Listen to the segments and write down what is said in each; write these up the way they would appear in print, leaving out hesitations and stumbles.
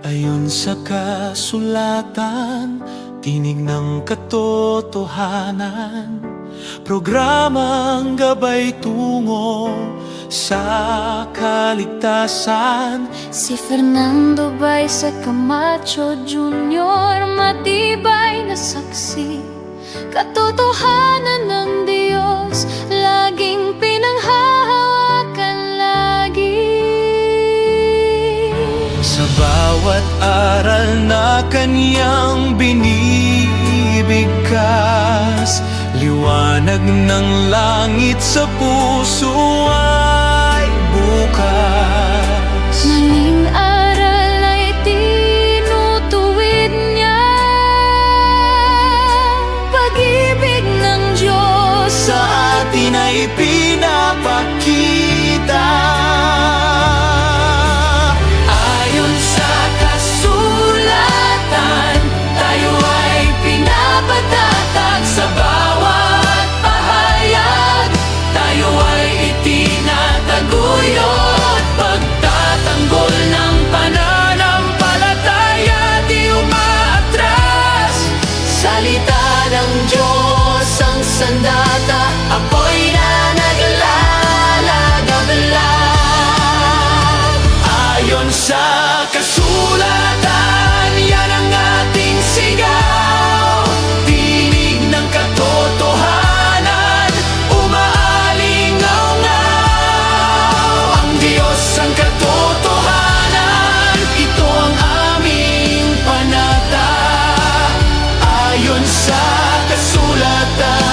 Ayon sa kasulatan, tinig ng katotohanan, programang gabay tungo sa kaligtasan. Si Fernando Baisa Camacho Jr. matibay na saksi, katotohanan ng Diyos laging pinanghahawakan lagi. Sa bawat aral na kanyang binibigkas, liwanag ng langit sa puso ay bukas. Maling aral ay tinutuwid niya, pag-ibig ng Diyos Sa atin ay pinapakita. Ayon sa kasulatan, tayo ay pinapatatag. Sa bawat pahayag, tayo ay itinataguyod. Pagtatanggol ng pananampalataya, di umaatras. Salita ng Diyos ang sandata, apoy na naglalagablab. Ayon sa kasulatan, yan ang ating sigaw. Tinig ng katotohanan, umaalingaw-ngaw. Ang Diyos ang katotohanan, ito ang aming panata. Ayon sa kasulatan,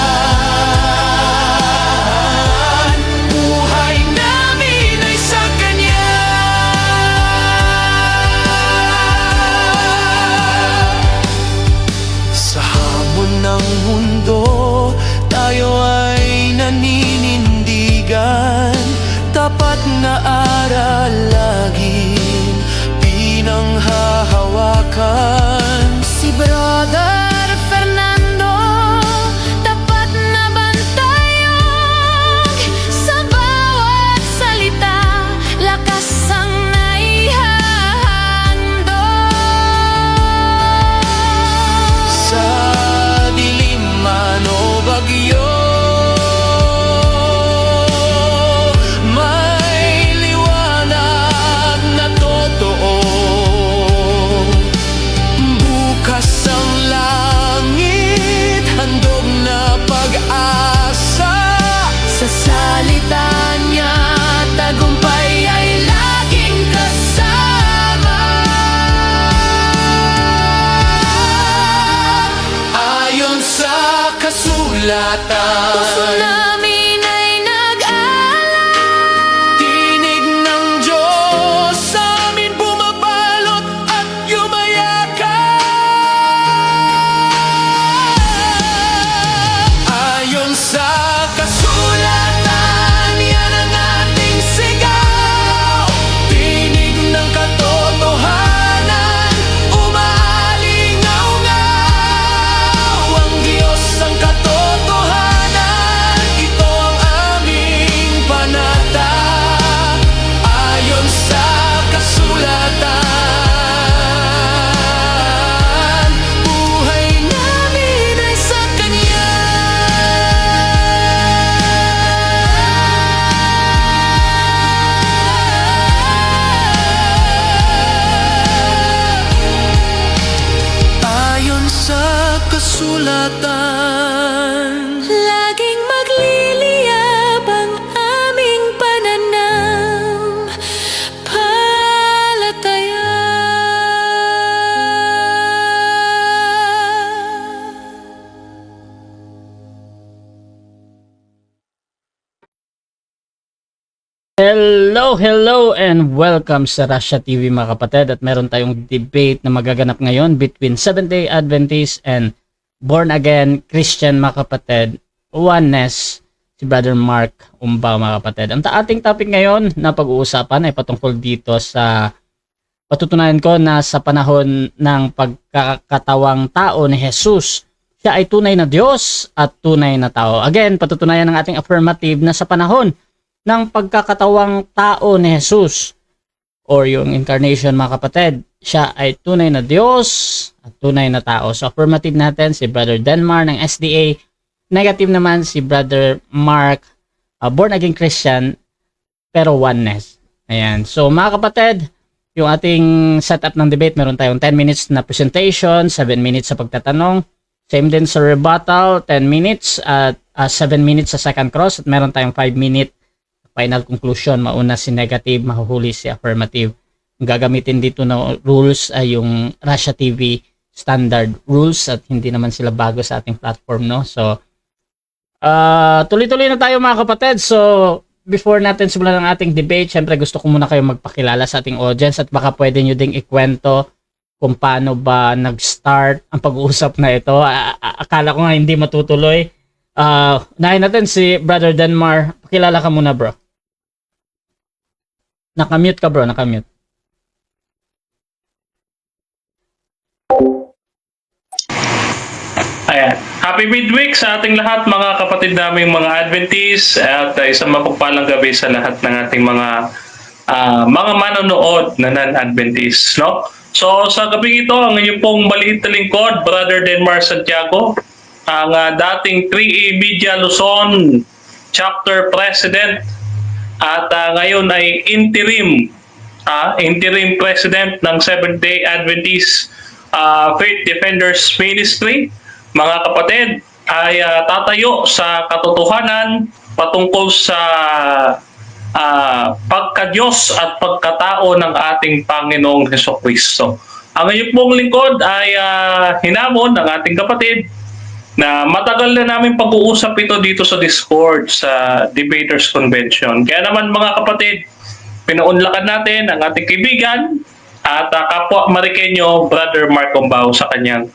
buhay namin ay sa Kanya. Sa hamon ng mundo, tayo ay naninindigan. Tapat na aral laging pinanghahawakan. Si Brother Fernando, tapat na bantayog. Sa bawat salita, lakas ang naihahandog. Sa dilim man o bagyo, may liwanag na totoo. Bukas ang langit, handog na pag-asa. Sa salita niya, tagumpay ay laging kasama. Ayon sa kasulatan, Puso namin ay nag-alala. tinig ng Diyos sa amin bumabalot at yumayakap. Ayon sa kasulatan, yan ang ating sigaw. Tinig ng katotohanan, umaalingaw-ngaw. Ang Diyos ang katotohanan, ito ang aming panata. Ayon sa kasulatan, buhay namin ay sa Kanya. Ayon sa kasulatan, Laging magliliyab ang aming pananampalataya. Hello and welcome sa Russia TV mga kapatid, at meron tayong debate na magaganap ngayon between Seventh-day Adventist and Born Again Christian mga kapatid, Oneness, si Brother Mark Umbao mga kapatid. Ang ating topic ngayon na pag-uusapan ay patungkol dito sa patutunayan ko na sa panahon ng pagkakatawang tao ni Jesus, siya ay tunay na Diyos at tunay na tao. Again, patutunayan ng ating affirmative na sa panahon ng pagkakatawang tao ni Jesus or yung incarnation mga kapatid, siya ay tunay na Diyos at tunay na tao. So affirmative natin si Brother Denmar ng SDA. Negative naman si Brother Mark, born again Christian pero oneness. Ayan. So mga kapatid, yung ating setup ng debate, meron tayong 10 minutes na presentation, 7 minutes sa pagtatanong. Same din sa rebuttal, 10 minutes at 7 minutes sa second cross. At meron tayong 5 minute final conclusion. Mauna si negative, mahuhuli si affirmative. Ang gagamitin dito na rules ay yung Russia TV standard rules at hindi naman sila bago sa ating platform, no? So, tuloy-tuloy na tayo mga kapatid. So, before natin simulan ang ating debate, syempre gusto ko muna kayo magpakilala sa ating audience at baka pwede nyo ding ikwento kung paano ba nag-start ang pag-uusap na ito. Akala ko nga hindi matutuloy. Unahin natin si Brother Denmar. Pakilala ka muna, bro. Nakamute ka, bro. Nakamute. Ayan. Happy midweek sa ating lahat mga kapatid naming mga Adventist at isang mapagpalang gabi sa lahat ng ating mga manonood na non-Adventist, no? So sa gabi ito, ang inyong pong maliit na lingkod, Brother Denmar Santiago, ang dating 3A Media Luzon Chapter President at ngayon ay interim President ng Seventh-day Adventist Faith Defenders Ministry. Mga kapatid, ay tatayo sa katotohanan patungkol sa pagka-Diyos at pagkatao ng ating Panginoong Hesukristo. Ang inyong pong lingkod ay hinamon ng ating kapatid na matagal na namin pag-uusap ito dito sa Discord sa Debaters Convention. Kaya naman mga kapatid, pinaunlakan natin ang ating kaibigan at kapwa Marikenyo, Brother Mark Ombao sa kanyang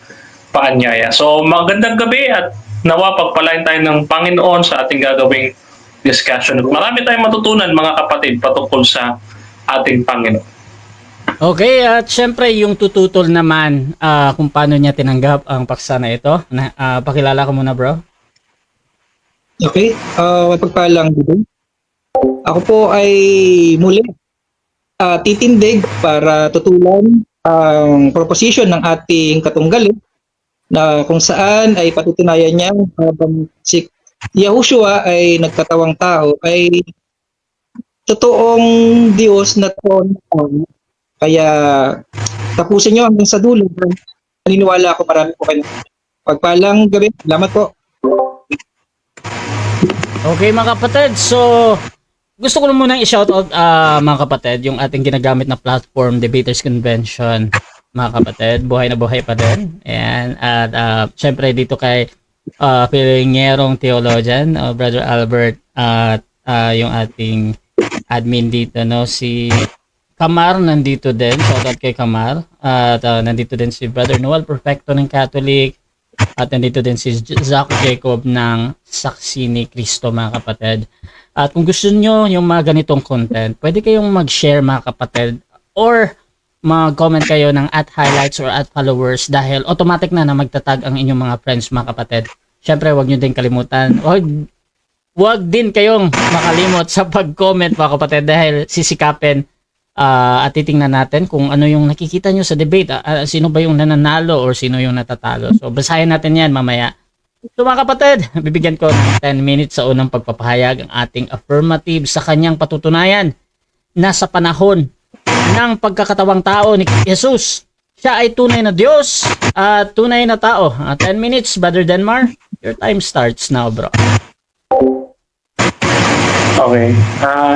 paanyaya. So magandang gabi at nawa pagpalain tayo ng Panginoon sa ating gagawing discussion. Marami tayong matutunan mga kapatid patungkol sa ating Panginoon. Okay, at syempre yung tututol naman kung paano niya tinanggap ang paksa na ito. Pakilala ka muna, bro. Okay, pagpalang dito. Ako po ay muli titindig para tutulan ang proposition ng ating katunggali na kung saan ay patutunayan niya habang si Yahushua ay nagkatawang tao ay totoong Diyos na tao. Kaya tapusin niyo hanggang sa dulo. Naniniwala ako marami po kayo. Pagpalang gabi. Salamat po. Okay mga kapatid, so gusto ko muna i-shoutout mga kapatid yung ating ginagamit na platform, Debaters Convention. Mga kapatid, buhay na buhay pa din. Ayan. At syempre dito kay Pilingerong Theologian, Brother Albert, at yung ating admin dito, no, si Kamar nandito din. Shoutout kay Kamar. At nandito din si Brother Noel Perfecto ng Catholic. At nandito din si Zach Jacob ng Saksi ni Cristo, mga kapatid. At kung gusto nyo yung mga ganitong content, pwede kayong mag-share mga kapatid or mag-comment kayo ng @highlights or @followers dahil automatic na magtatag ang inyong mga friends mga kapatid. Syempre, wag nyo din kalimutan. Wag din kayong makalimot sa pag-comment mga kapatid dahil sisikapin at titingnan natin kung ano yung nakikita nyo sa debate. Sino ba yung nananalo or sino yung natatalo. So, basahin natin yan mamaya. So mga kapatid, bibigyan ko ng 10 minutes sa unang pagpapahayag ang ating affirmative sa kanyang patutunayan na sa panahon ng pagkakatawang tao ni Jesus, siya ay tunay na Diyos at tunay na tao. 10 minutes, Brother Denmar. Your time starts now, bro. Okay.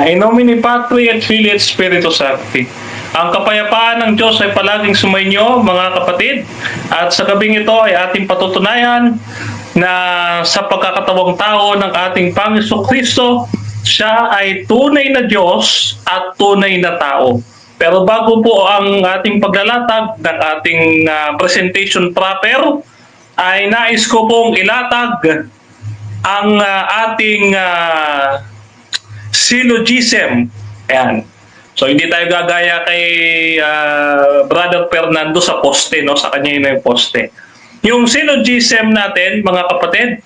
In nomine Patri et Filii et Spiritus Sancti. Ang kapayapaan ng Diyos ay palaging sumainyo, mga kapatid. At sa gabing ito ay ating patutunayan na sa pagkakatawang tao ng ating Panginoong Kristo, siya ay tunay na Diyos at tunay na tao. Pero bago po ang ating paglalatag ng ating presentation proper, ay nais ko pong ilatag ang ating syllogism. Ayan. So hindi tayo gagaya kay Brother Fernando sa poste, no? Sa kanya yun yung poste. Yung syllogism natin, mga kapatid,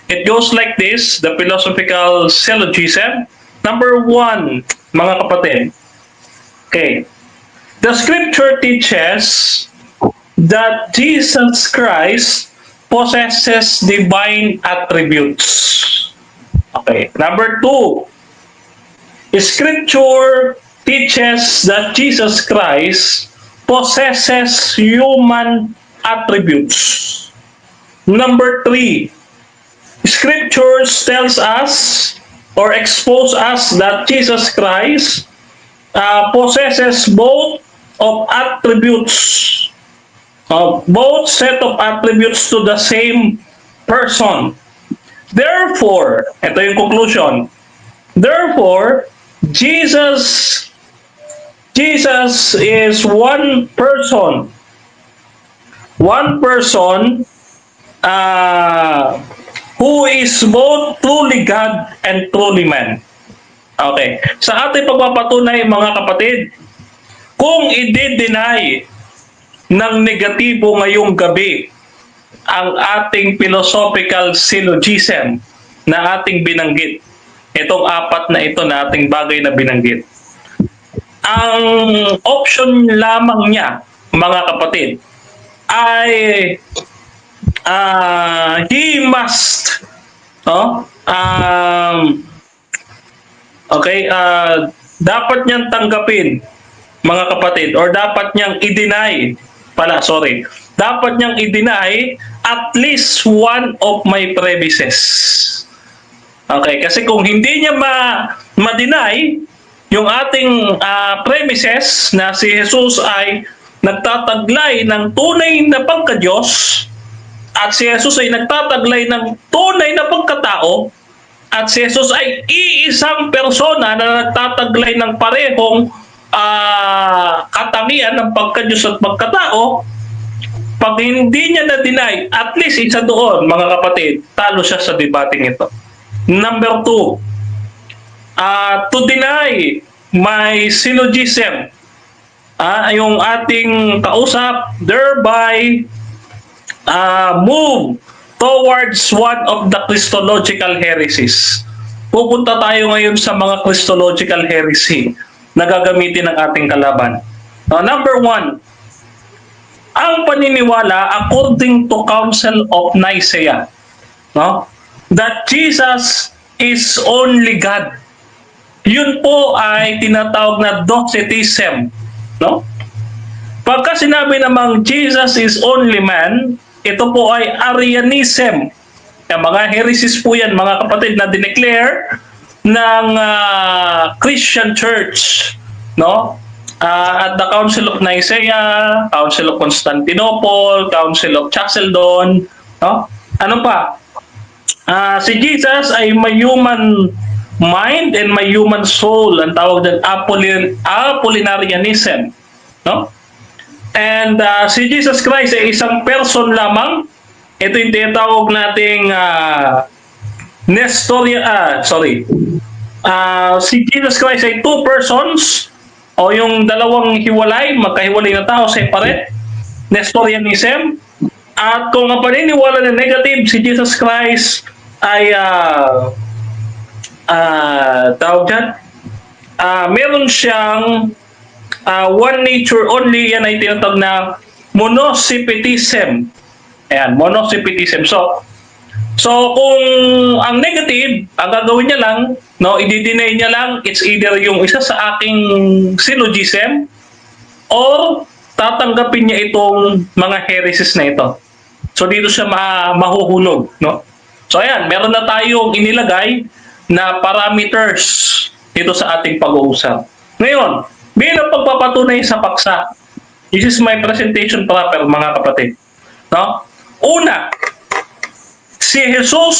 it goes like this, the philosophical syllogism. Number 1, mga kapatid. Okay. The scripture teaches that Jesus Christ possesses divine attributes. Okay. Number 2, scripture teaches that Jesus Christ possesses human attributes. Number 3, scriptures tells us or expose us that Jesus Christ possesses both of attributes, both set of attributes to the same person. Therefore, ito yung conclusion. Therefore, Jesus is one person. One person who is both truly God and truly man. Okay. Sa ating pagpapatunay, mga kapatid, kung i-deny ng negatibo ngayong gabi ang ating philosophical syllogism na ating binanggit, itong 4 na ito na ating bagay na binanggit, ang option lamang niya, mga kapatid, ay he must dapat niyang tanggapin, mga kapatid, or dapat niyang i-deny dapat niyang i-deny at least one of my premises. Okay, kasi kung hindi niya ma-deny yung ating premises na si Jesus ay nagtataglay ng tunay na pagka-Diyos, at si Jesus ay nagtataglay ng tunay na pagkatao, at si Jesus ay iisang persona na nagtataglay ng parehong katangian ng pagka-Diyos at pagkatao, pag hindi niya na-deny, at least isa doon, mga kapatid, talo siya sa debating ito. Number 2, to deny my syllogism, yung ating kausap, thereby move towards one of the Christological heresies. Pupunta tayo ngayon sa mga Christological heresy na gagamitin ng ating kalaban. Number 1, ang paniniwala according to Council of Nicaea, that Jesus is only God. Yun po ay tinatawag na docetism. Pagka sinabi namang Jesus is only man, ito po ay Arianism. Mga heresies po yan, mga kapatid, na dineclare ng Christian Church, at the Council of Nicaea, Council of Constantinople, Council of Chalcedon, ano pa? Si Jesus ay may human mind and may human soul, ang tawag din Apollinarianism, And si Jesus Christ ay isang person lamang. Ito yung tinatawag nating si Jesus Christ ay 2 persons, o yung dalawang hiwalay, magkahiwalay na tao, separate, Nestorianism. At kung ang paniniwala na negative, si Jesus Christ ay meron siyang one nature only. Yan ay tinatawag na monosipetism. Ayan, monosipetism. So kung ang negative, ang gagawin niya lang, i-deny niya lang, it's either yung isa sa aking syllogism or tatanggapin niya itong mga heresies na ito. So dito siya mahuhulog, So ayan, meron na tayong inilagay na parameters dito sa ating pag-uusap. Ngayon, bilang pagpapatunay sa paksa, this is my presentation proper, mga kapatid. Una, si Jesus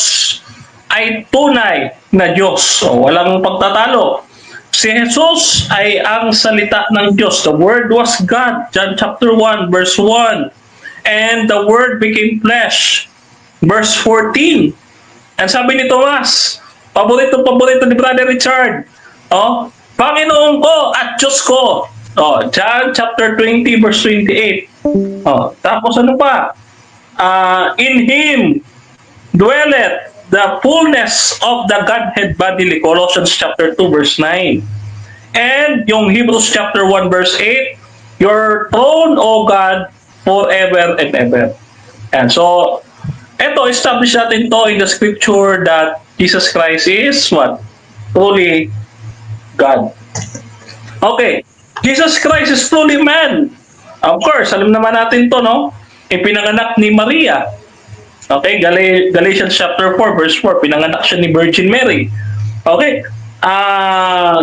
ay tunay na Diyos. Walang pagtatalo. Si Jesus ay ang salita ng Diyos. The Word was God. John chapter 1, verse 1. And the Word became flesh. Verse 14. And sabi ni Tomas, paborito ni Brother Richard, Panginoon ko at Diyos ko. John chapter 20, verse 28. Tapos ano pa? In Him dwelleth the fullness of the Godhead bodily. Colossians chapter 2, verse 9. And yung Hebrews chapter 1, verse 8, your throne, O God, forever and ever. And so, eto, establish natin to in the scripture that Jesus Christ is what? Truly God. Okay, Jesus Christ is truly man. Of course, alam naman natin to, no? Ipinanganak ni Maria. Okay, Galatians chapter 4, verse 4, pinanganak siya ni Virgin Mary. Okay,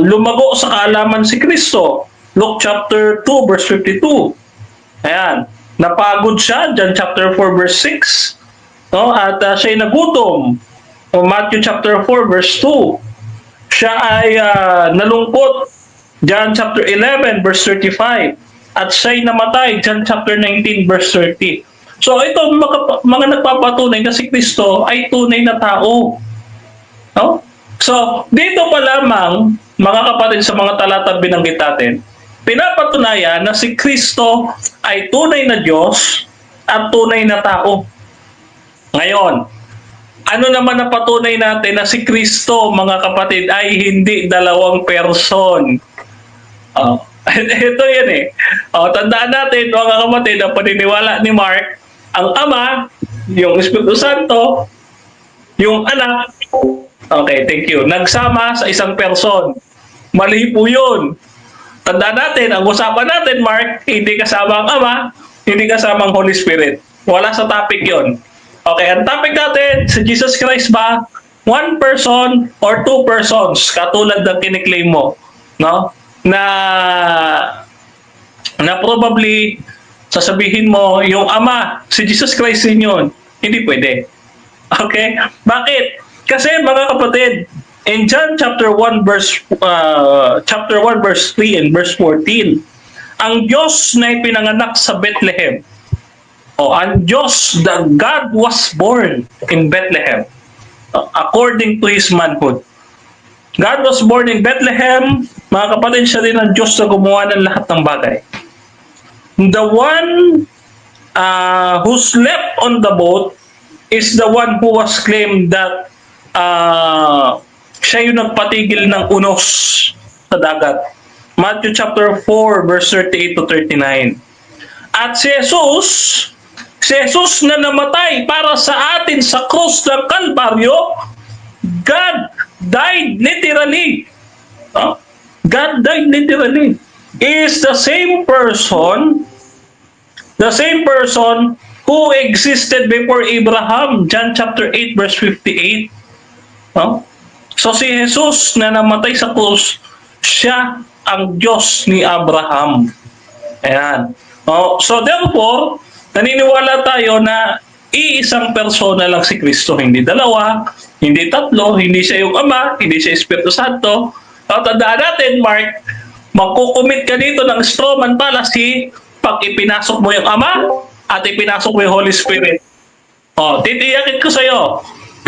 lumago sa kaalaman si Kristo. Luke chapter 2, verse 52. Ayan, napagod siya, John chapter 4, verse 6. No? At siya'y nagutom. Matthew chapter 4, verse 2. Siya ay nalungkot, John chapter 11, verse 35. At siya'y namatay, John chapter 19, verse 30. So ito, mga nagpapatunay na si Kristo ay tunay na tao. No? So, dito pa lamang, mga kapatid, sa mga talatang binanggit natin, pinapatunayan na si Kristo ay tunay na Diyos at tunay na tao. Ngayon, ano naman na patunay natin na si Kristo, mga kapatid, ay hindi dalawang person? Ito yan eh. Tandaan natin, mga kapatid, ang paniniwala ni Mark, ang Ama, yung Espiritu Santo, yung Anak, okay, thank you, nagsama sa isang person. Mali po yun. Tandaan natin, ang usapan natin, Mark, hindi kasama ang Ama, hindi kasama ang Holy Spirit. Wala sa topic yon. Okay, ang topic natin, si Jesus Christ ba, one person or two persons, katulad ng kiniklaim mo, no? Na probably sasabihin mo yung Ama, si Jesus Christ din yun. Hindi pwede. Okay? Bakit? Kasi mga kapatid, in John chapter 1 verse 3 and verse 14, ang Diyos na ipinanganak sa Bethlehem. Ang Diyos, the God was born in Bethlehem according to His manhood. God was born in Bethlehem. Mga kapatid, siya din ang Diyos na gumawa ng lahat ng bagay. The one who slept on the boat is the one who was claimed that siya yung nagpatigil ng unos sa dagat. Matthew chapter 4 verse 38 to 39. At si Jesus na namatay para sa atin sa krus ng Kalbaryo, God died literally. God died literally. Is the same person who existed before Abraham, John chapter 8 verse 58. So si Jesus na namatay sa krus, siya ang Diyos ni Abraham. Ayan. So therefore, naniniwala tayo na iisang persona lang si Kristo, hindi dalawa, hindi tatlo, hindi siya yung Ama, hindi siya Espiritu Santo. Tandaan natin, Mark, magkukumit ka dito ng strawman fallacy pag ipinasok mo yung Ama at ipinasok mo yung Holy Spirit. Titiyakin ko sa'yo,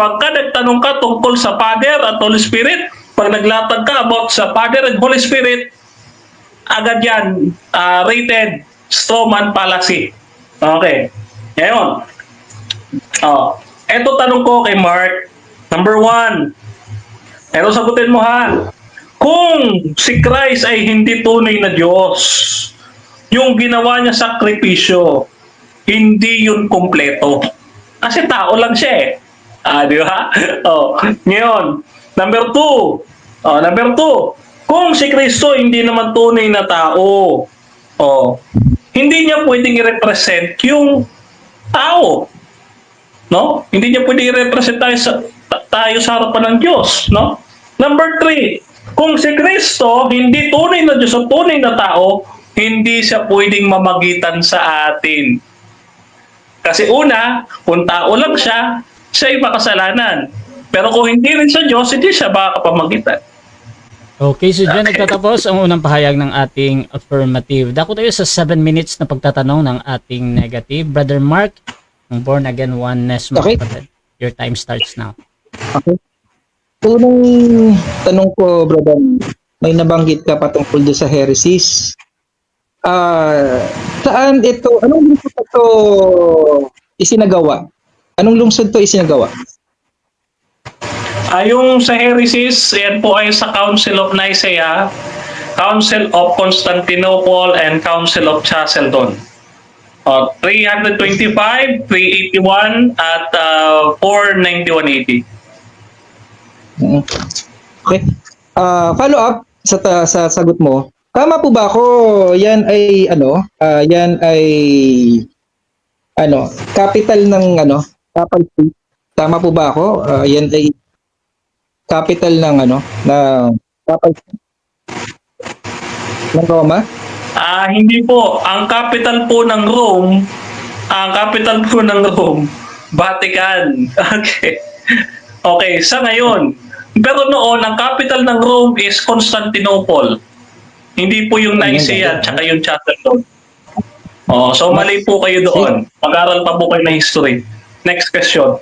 pagka nagtanong ka tungkol sa Father at Holy Spirit, pag naglatag ka about sa Father and Holy Spirit, agad yan, rated strawman fallacy. Okay. Ngayon, eto tanong ko kay Mark. Number 1, eto sagutin mo ha. Kung si Christ ay hindi tunay na Diyos, yung ginawa niya sakripisyo, hindi yun kumpleto. Kasi tao lang siya eh. Di ba? Ngayon, number 2, kung si Kristo hindi naman tunay na tao, hindi niya pwedeng i-represent yung tao. No? Hindi niya pwedeng i-represent tayo sa harapan ng Diyos. No? Number 3, kung si Kristo hindi tunay na Diyos o tunay na tao, hindi siya pwedeng mamagitan sa atin. Kasi una, kung tao lang siya, siya ay makasalanan. Pero kung hindi rin sa Diyos, hindi siya makakapamagitan. Okay, so dyan nagtatapos ang unang pahayag ng ating affirmative. Dako tayo sa 7 minutes na pagtatanong ng ating negative. Brother Mark, ng Born Again Oneness, Okay. Your time starts now. Okay. Unang tanong ko, brother, may nabanggit ka patungkol doon sa heresies. Saan ito, anong lungsod ito isinagawa? Anong lungsod ito isinagawa? Yung sa heresies, yan po ay sa Council of Nicaea. Council of Constantinople and Council of Chalcedon. 325, 381, at 491 AD. Okay. Follow up sa sagot mo. Tama po ba ako? Yan ay capital ng Papal State. Tama po ba ako? Yan ay capital ng Papal State ng Roma? Hindi po. Ang capital po ng Rome, Vatican. Okay. Okay, sa ngayon. Pero noon, ang capital ng Rome is Constantinople. Hindi po yung Nicaea at saka yung Chalcedon. So mali po kayo doon. Mag-aral pa po kayo ng history. Next question.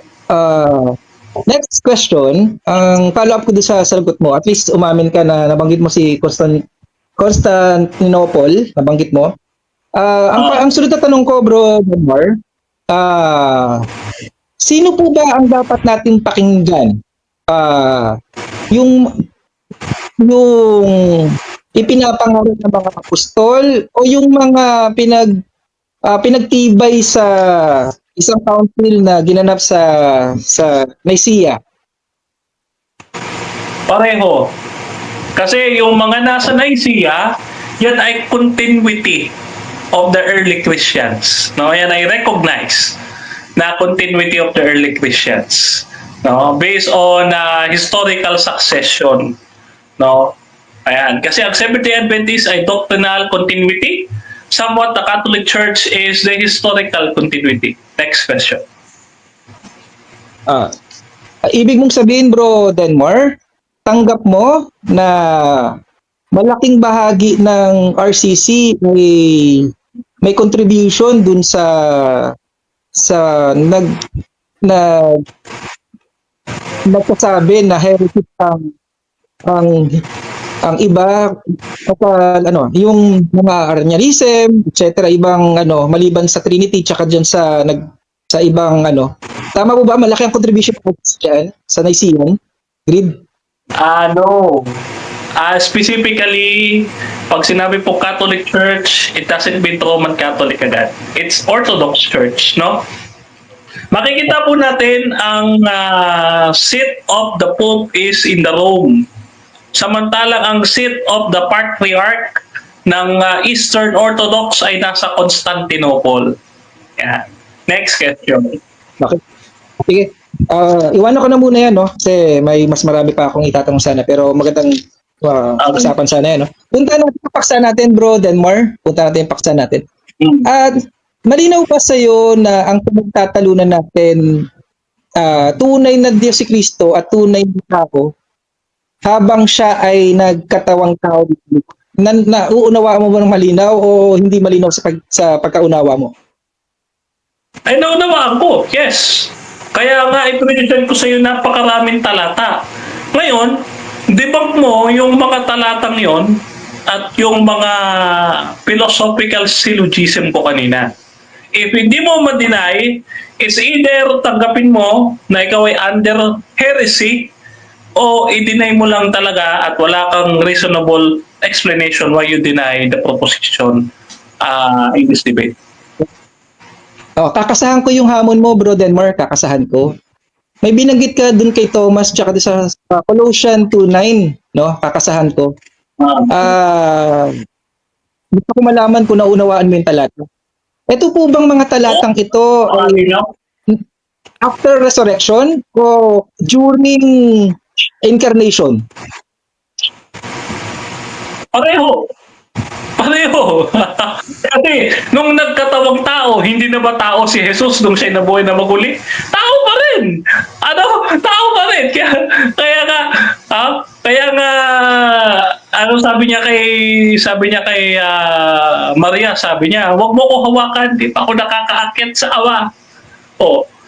Next question, ang follow-up ko doon sa sagot mo, at least umamin ka na nabanggit mo si Constantinople, nabanggit mo. Ang sunod na tanong ko, bro, Benmar, sino po ba ang dapat nating pakinggan? Yung ipinapangaral ng mga apostol o yung mga pinagtibay sa isang council na ginanap sa Nicaea? Pareho. Kasi yung mga nasa Nicaea, yan ay continuity of the early Christians. No, yan ay recognize na continuity of the early Christians. No, based on historical succession. No. Ayan, kasi ang Seventh-day Adventist ay doctrinal continuity. Somewhat the Catholic Church is the historical continuity. Next question. Ibig mong sabihin, bro Denmar, tanggap mo na malaking bahagi ng RCC may contribution dun sa nagsasabi na heretic ang iba yung mga Arianism, etc., ibang maliban sa Trinity tsaka diyan sa ibang tama po ba malaki ang contribution diyan sa Nicene Creed? No. Specifically, pag sinabi po Catholic Church, it doesn't mean Roman Catholic agad. It's Orthodox Church, no? Makikita po natin ang seat of the Pope is in the Rome. Samantalang ang seat of the Patriarch ng Eastern Orthodox ay nasa Constantinople. Yeah. Next question. Okay. Sige. Iwanan ko na muna yan, no? Kasi may mas marami pa akong itatanong sana. Pero magandang usapan sana yan, no? Punta natin yung paksa natin, bro Denmar. Punta natin yung paksa natin. At malinaw ba sa'yo na ang pinagtatalunan natin tunay na Diyos si Kristo at tunay na tao habang siya ay nagkatawang tao? Nauunawaan mo ba ng malinaw o hindi malinaw sa pagkaunawa mo? Ay, naunawaan ko. Yes. Kaya nga, i-present ko sa iyo napakaraming talata. Ngayon, debunk mo yung mga talatang yon at yung mga philosophical syllogism ko kanina. If hindi mo ma-deny, it's either tanggapin mo na ikaw ay under heresy o i-deny mo lang talaga at wala kang reasonable explanation why you deny the proposition in this debate. Kakasahan ko yung hamon mo, bro Denmar, kakasahan ko. May binanggit ka dun kay Thomas tsaka sa Colossians 2:9, no? Kakasahan ko. Gusto ko malaman kung naunawaan mo yung talata. Ito po bang mga talatang ito ay after resurrection o during incarnation? Pareho. Kasi nung nagkatawang tao, hindi na ba tao si Jesus nung siya nabuhay na maguli? Tao pa rin. Tao pa rin. Kaya nga sabi niya kay Maria, sabi niya, "Huwag mo ko hawakan, di pa ako nakakaakyat sa Ama."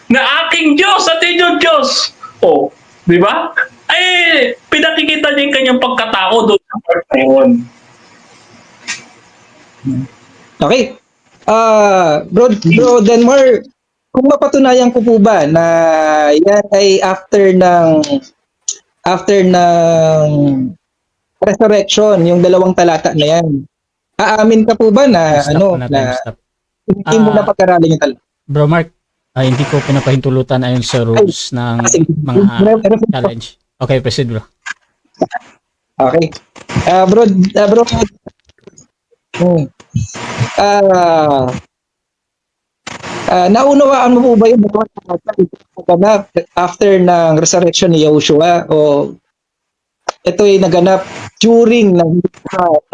Na aking Diyos at inyong Diyos. Di ba? Ay, pinakikita niya yung kanyang pagkatao doon sa part na yun. Okay. Bro Denmar, kung mapatunayan ko po ba na yan ay after ng resurrection, yung dalawang talata na yan. Aamin ka po ba na Stop na na stop. hindi mo na pag-aralin yung talata? Bro Mark, hindi ko pinapahintulutan ayon sa rules ng mga challenge. Okay, proceed bro. Okay. Bro, hmm. Naunawaan mo po ba yung naganap after ng resurrection ni Yahushua o ito ay naganap during nung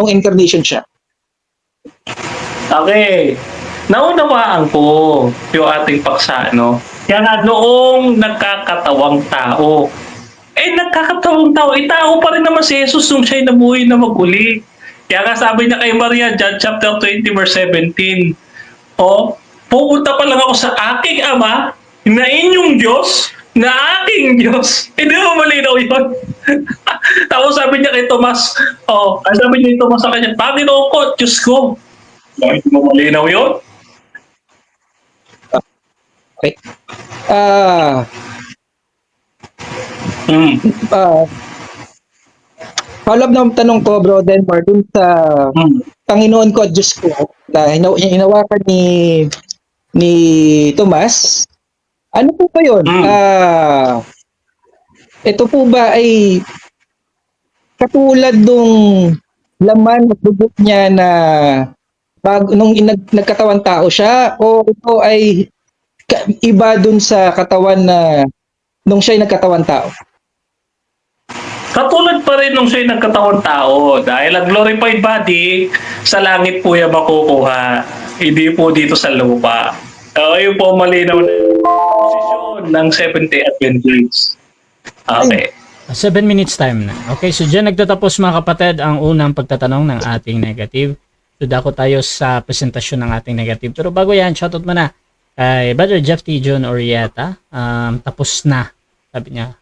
incarnation siya? Okay. Naunawaan ko yung ating paksa, no? Kaya nga noong nagkakatawang tao, nagkakatawang tao, tao pa rin naman si Jesus nung siya'y nabuhay na maguli. Kaya nga sabi niya kay Maria, John chapter 20 verse 17, pupunta pa lang ako sa aking ama, na inyong Diyos, na aking Diyos. Hindi mo malinaw yun. Tapos sabi niya kay Tomas, sabi niya kay Tomas sa kanya, Panginoon ko, Diyos ko. Hindi mo malinaw yun? Okay. Follow-up na tanong ko, Bro Denmark, dun sa Panginoon ko at Diyos ko, na hinawakan ni Tomas, ano po ba yun? Ito po ba ay katulad nung laman at dugo niya na nung nagkatawang tao siya, o ito ay iba dun sa katawan na nung siya'y nagkatawang tao? Katulad pa rin nung siya'y nagkatawang tao, dahil ang glorified body sa langit po yan makukuha, hindi po dito sa lupa. Yun po malinaw na posisyon ng Seventh-day Adventists. Okay. 7 minutes time na. Okay, so dyan nagtatapos mga kapatid ang unang pagtatanong ng ating negative. So dako tayo sa presentasyon ng ating negative. Pero bago yan, shoutout muna kay Brother Jeff T. John Orieta. Tapos na, sabi niya.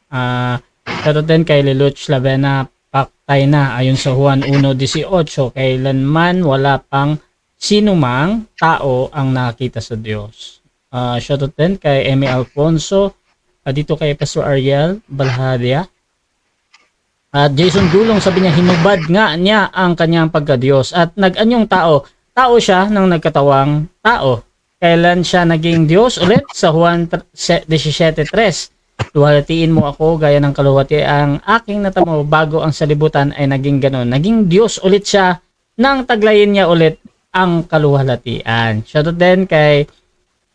Shoutout din kay Leluch Lavena, paktay na ayon sa Juan 1:18, kailanman wala pang sinumang tao ang nakita sa Diyos. Shoutout din kay Emi Alfonso, dito kay Pastor Ariel Balhadia. At Jason Gulong, sabi niya, hinubad nga niya ang kanyang pagka-Diyos at nag-anyong tao. Tao siya ng nagkatawang tao. Kailan siya naging Diyos ulit? Sa Juan 17:3. Luwalhatiin mo ako gaya ng kaluwati ang aking natamo bago ang salibutan ay naging ganon. Naging Diyos ulit siya nang taglayin niya ulit ang kaluwalhatian. Shoutout din kay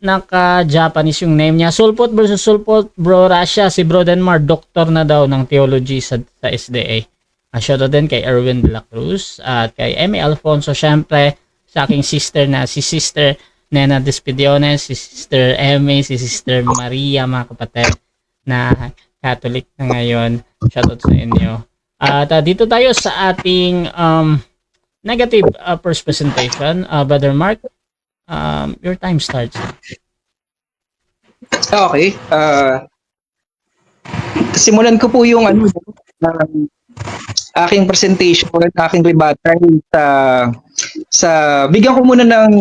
naka-Japanese yung name niya. Sulpot versus Sulpot, Bro Russia. Si Bro Denmark, doktor na daw ng theology sa SDA. Shoutout din kay Erwin de la Cruz at kay Emi Alfonso. Syempre, sa aking sister na si Sister Nena Despidiones, si Sister Emi, si Sister Maria, mga kapatid na Catholic na ngayon. Shoutout sa inyo. At dito tayo sa ating negative first presentation. Brother Mark, your time starts. Okay. Simulan ko po yung aking presentation, aking rebuttal sa bigyan ko muna ng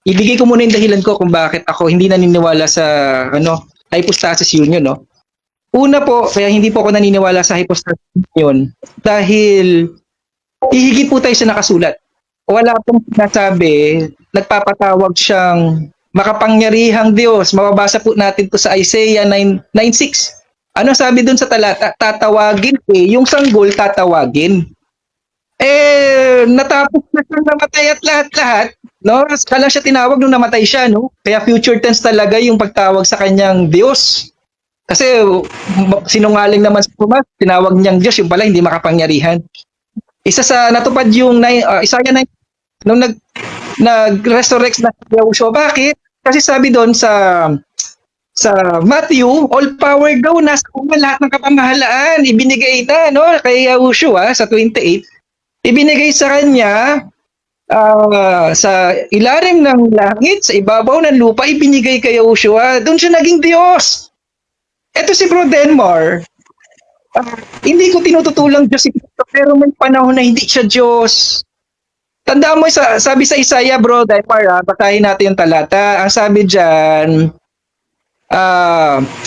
ibigay ko muna yung dahilan ko kung bakit ako hindi naniniwala sa hypostasis union, no. Una po, kaya hindi po ako naniniwala sa hypostasis union dahil hihigit po tayo sa nakasulat. Wala pong sinasabi, nagpapatawag siyang makapangyarihang Diyos. Mababasa po natin to sa Isaiah 9:6. Ano sabi dun sa talata? Tatawagin yung sanggol tatawagin. Natapos na siya namatay at lahat-lahat, no? Kala siya tinawag nung namatay siya, no? Kaya future tense talaga yung pagtawag sa kanyang Diyos. Kasi sinungaling naman sa Tomas, tinawag niyang Diyos, yung pala hindi makapangyarihan. Isa sa natupad yung Isaiah 9 nung nag-resurrect na si Yahushua. Bakit? Kasi sabi doon sa Matthew, all power daw nasa lahat ng kapamahalaan ibinigay na, no, kay Yahushua sa 28. Ibinigay sa kanya sa ilalim ng langit, sa ibabaw ng lupa, ibinigay kay Yahushua. Doon siya naging Diyos. Ito si Bro Denmark, hindi ko tinututulang Diyos si Cristo, pero may panahon na hindi siya Diyos. Tandaan mo, sabi sa Isaiah, Bro Denmark, basahin natin yung talata. Ang sabi dyan,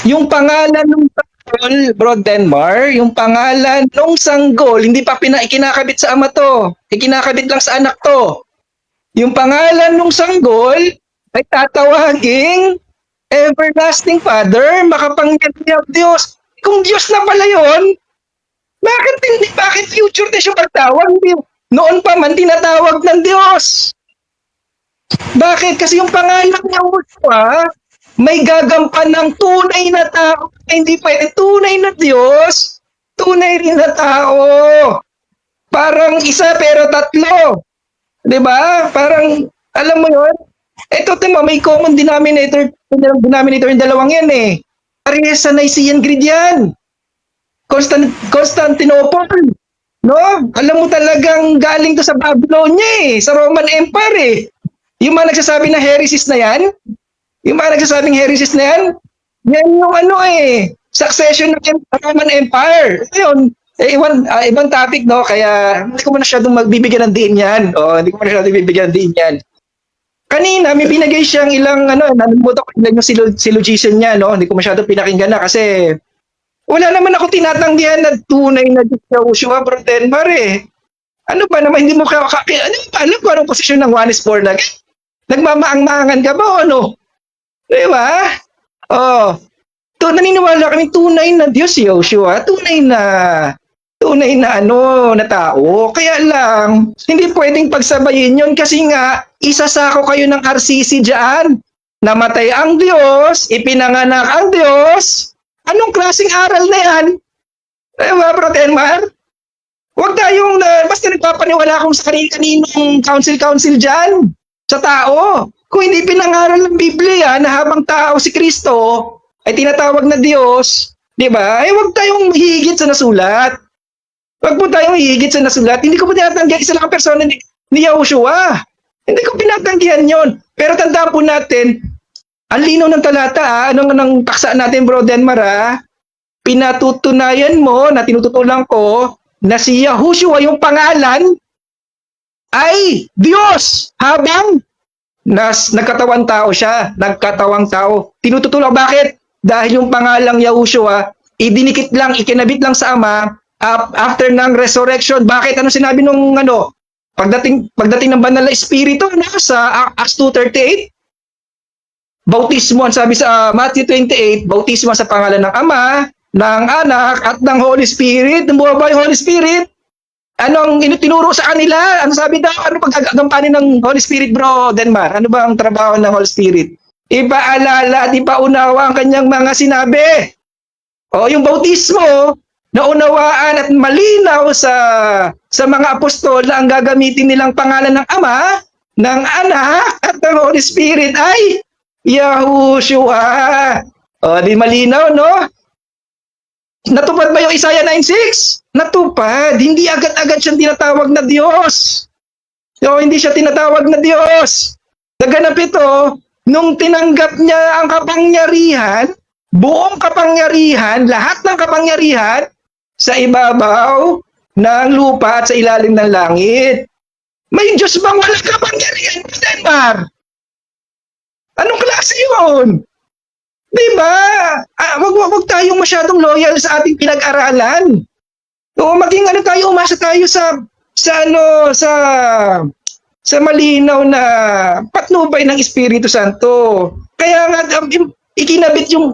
yung pangalan ng Bro Denmar, yung pangalan nung sanggol, hindi pa ikinakabit sa ama to. Ikinakabit lang sa anak to. Yung pangalan nung sanggol ay tatawaging Everlasting Father, makapangyarihang Diyos. Kung Diyos na pala yun, bakit future tense yung pagtawag? Noon pa man tinatawag ng Diyos. Bakit? Kasi yung pangalan niya Joshua, may gagampan ng tunay na tao. Hindi pwede tunay na Diyos, tunay rin na tao. Parang isa pero tatlo. 'Di ba? Parang, alam mo yun? Ito, may common denominator yung dalawang yan eh. Parehas sa Nicene Creed yan. Constantinople. No? Alam mo talagang galing to sa Babylonia eh, sa Roman Empire eh. Yung mga nagsasabi na heresies na yan, yung mga nagsasabing heresies na yan, yan yung succession ng Roman Empire. Ito yun. Ibang topic, no? Kaya hindi ko masyadong magbibigyan ng diin yan. Hindi ko masyadong bibigyan ng diin yan. Kanina, may binigay siyang ilang, nalimutan ko ilan yung syllogism niya, no? Hindi ko masyadong pinakinggan na kasi wala naman ako tinatanggihan na tunay na Joshua, Bro Denmar eh. Ano ba naman, hindi mo alam ko anong posisyon ng Juanes Bornag? Nagmamaang-maangan ka ba o ano? Di ba? Naniniwala kami tunay na Diyos, Joshua. Tunay na tao. Kaya lang, hindi pwedeng pagsabayin yon kasi nga, isasako kayo ng RCC dyan. Namatay ang Diyos, ipinanganak ang Diyos. Anong klaseng aral na yan? Diba, Bro Denmar? Huwag tayong, basta nagpapaniwala akong sa kaninong council dyan, sa tao. Kung hindi pinangaral ng Biblia na habang tao si Kristo ay tinatawag na Diyos, di ba? Huwag tayong hihigit sa nasulat. Huwag po tayong hihigit sa nasulat. Hindi ko po tinatanggihan isa lang ang persona ni Joshua. Hindi ko pinatanggihan yon. Pero tandaan po natin, ang linaw ng talata, anong paksa natin, Bro Denmar, pinatutunayan mo na tinututulan ko na si Yahushua yung pangalan ay Diyos habang nagkatawang tao siya, nagkatawang tao. Tinututulan, bakit? Dahil yung pangalang Yahushua, idinikit lang, ikinabit lang sa Ama after ng resurrection. Bakit? Ano sinabi nung pagdating ng banal na espiritu sa Acts 2:38? Bautismo, ang sabi sa Matthew 28, bautismo sa pangalan ng Ama, ng Anak, at ng Holy Spirit. Bumaba yung Holy Spirit. Anong tinuro sa kanila? Ano sabi daw? Ano pagkagampanin ng Holy Spirit, Bro Denmar? Ano ba ang trabaho ng Holy Spirit? Ipaalala at ipaunawa ang kanyang mga sinabi. Yung bautismo, naunawaan at malinaw sa mga apostol na ang gagamitin nilang pangalan ng Ama, ng Anak, at ng Holy Spirit ay Yahushua. Di malinaw, no? Natupad ba yung Isaiah 9:6? Natupad. Hindi agad-agad siyang tinatawag na Diyos. Hindi siya tinatawag na Diyos. Naganap ito, nung tinanggap niya ang kapangyarihan, buong kapangyarihan, lahat ng kapangyarihan, sa ibabaw ng lupa at sa ilalim ng langit. May Diyos bang walang kapangyarihan, Denmar? Anong klase yun? Diba? Wag tayong masyadong loyal sa ating pinag-aralan. Maging tayo, umasa tayo sa malinaw na patnubay ng Espiritu Santo. Kaya nga, ikinabit yung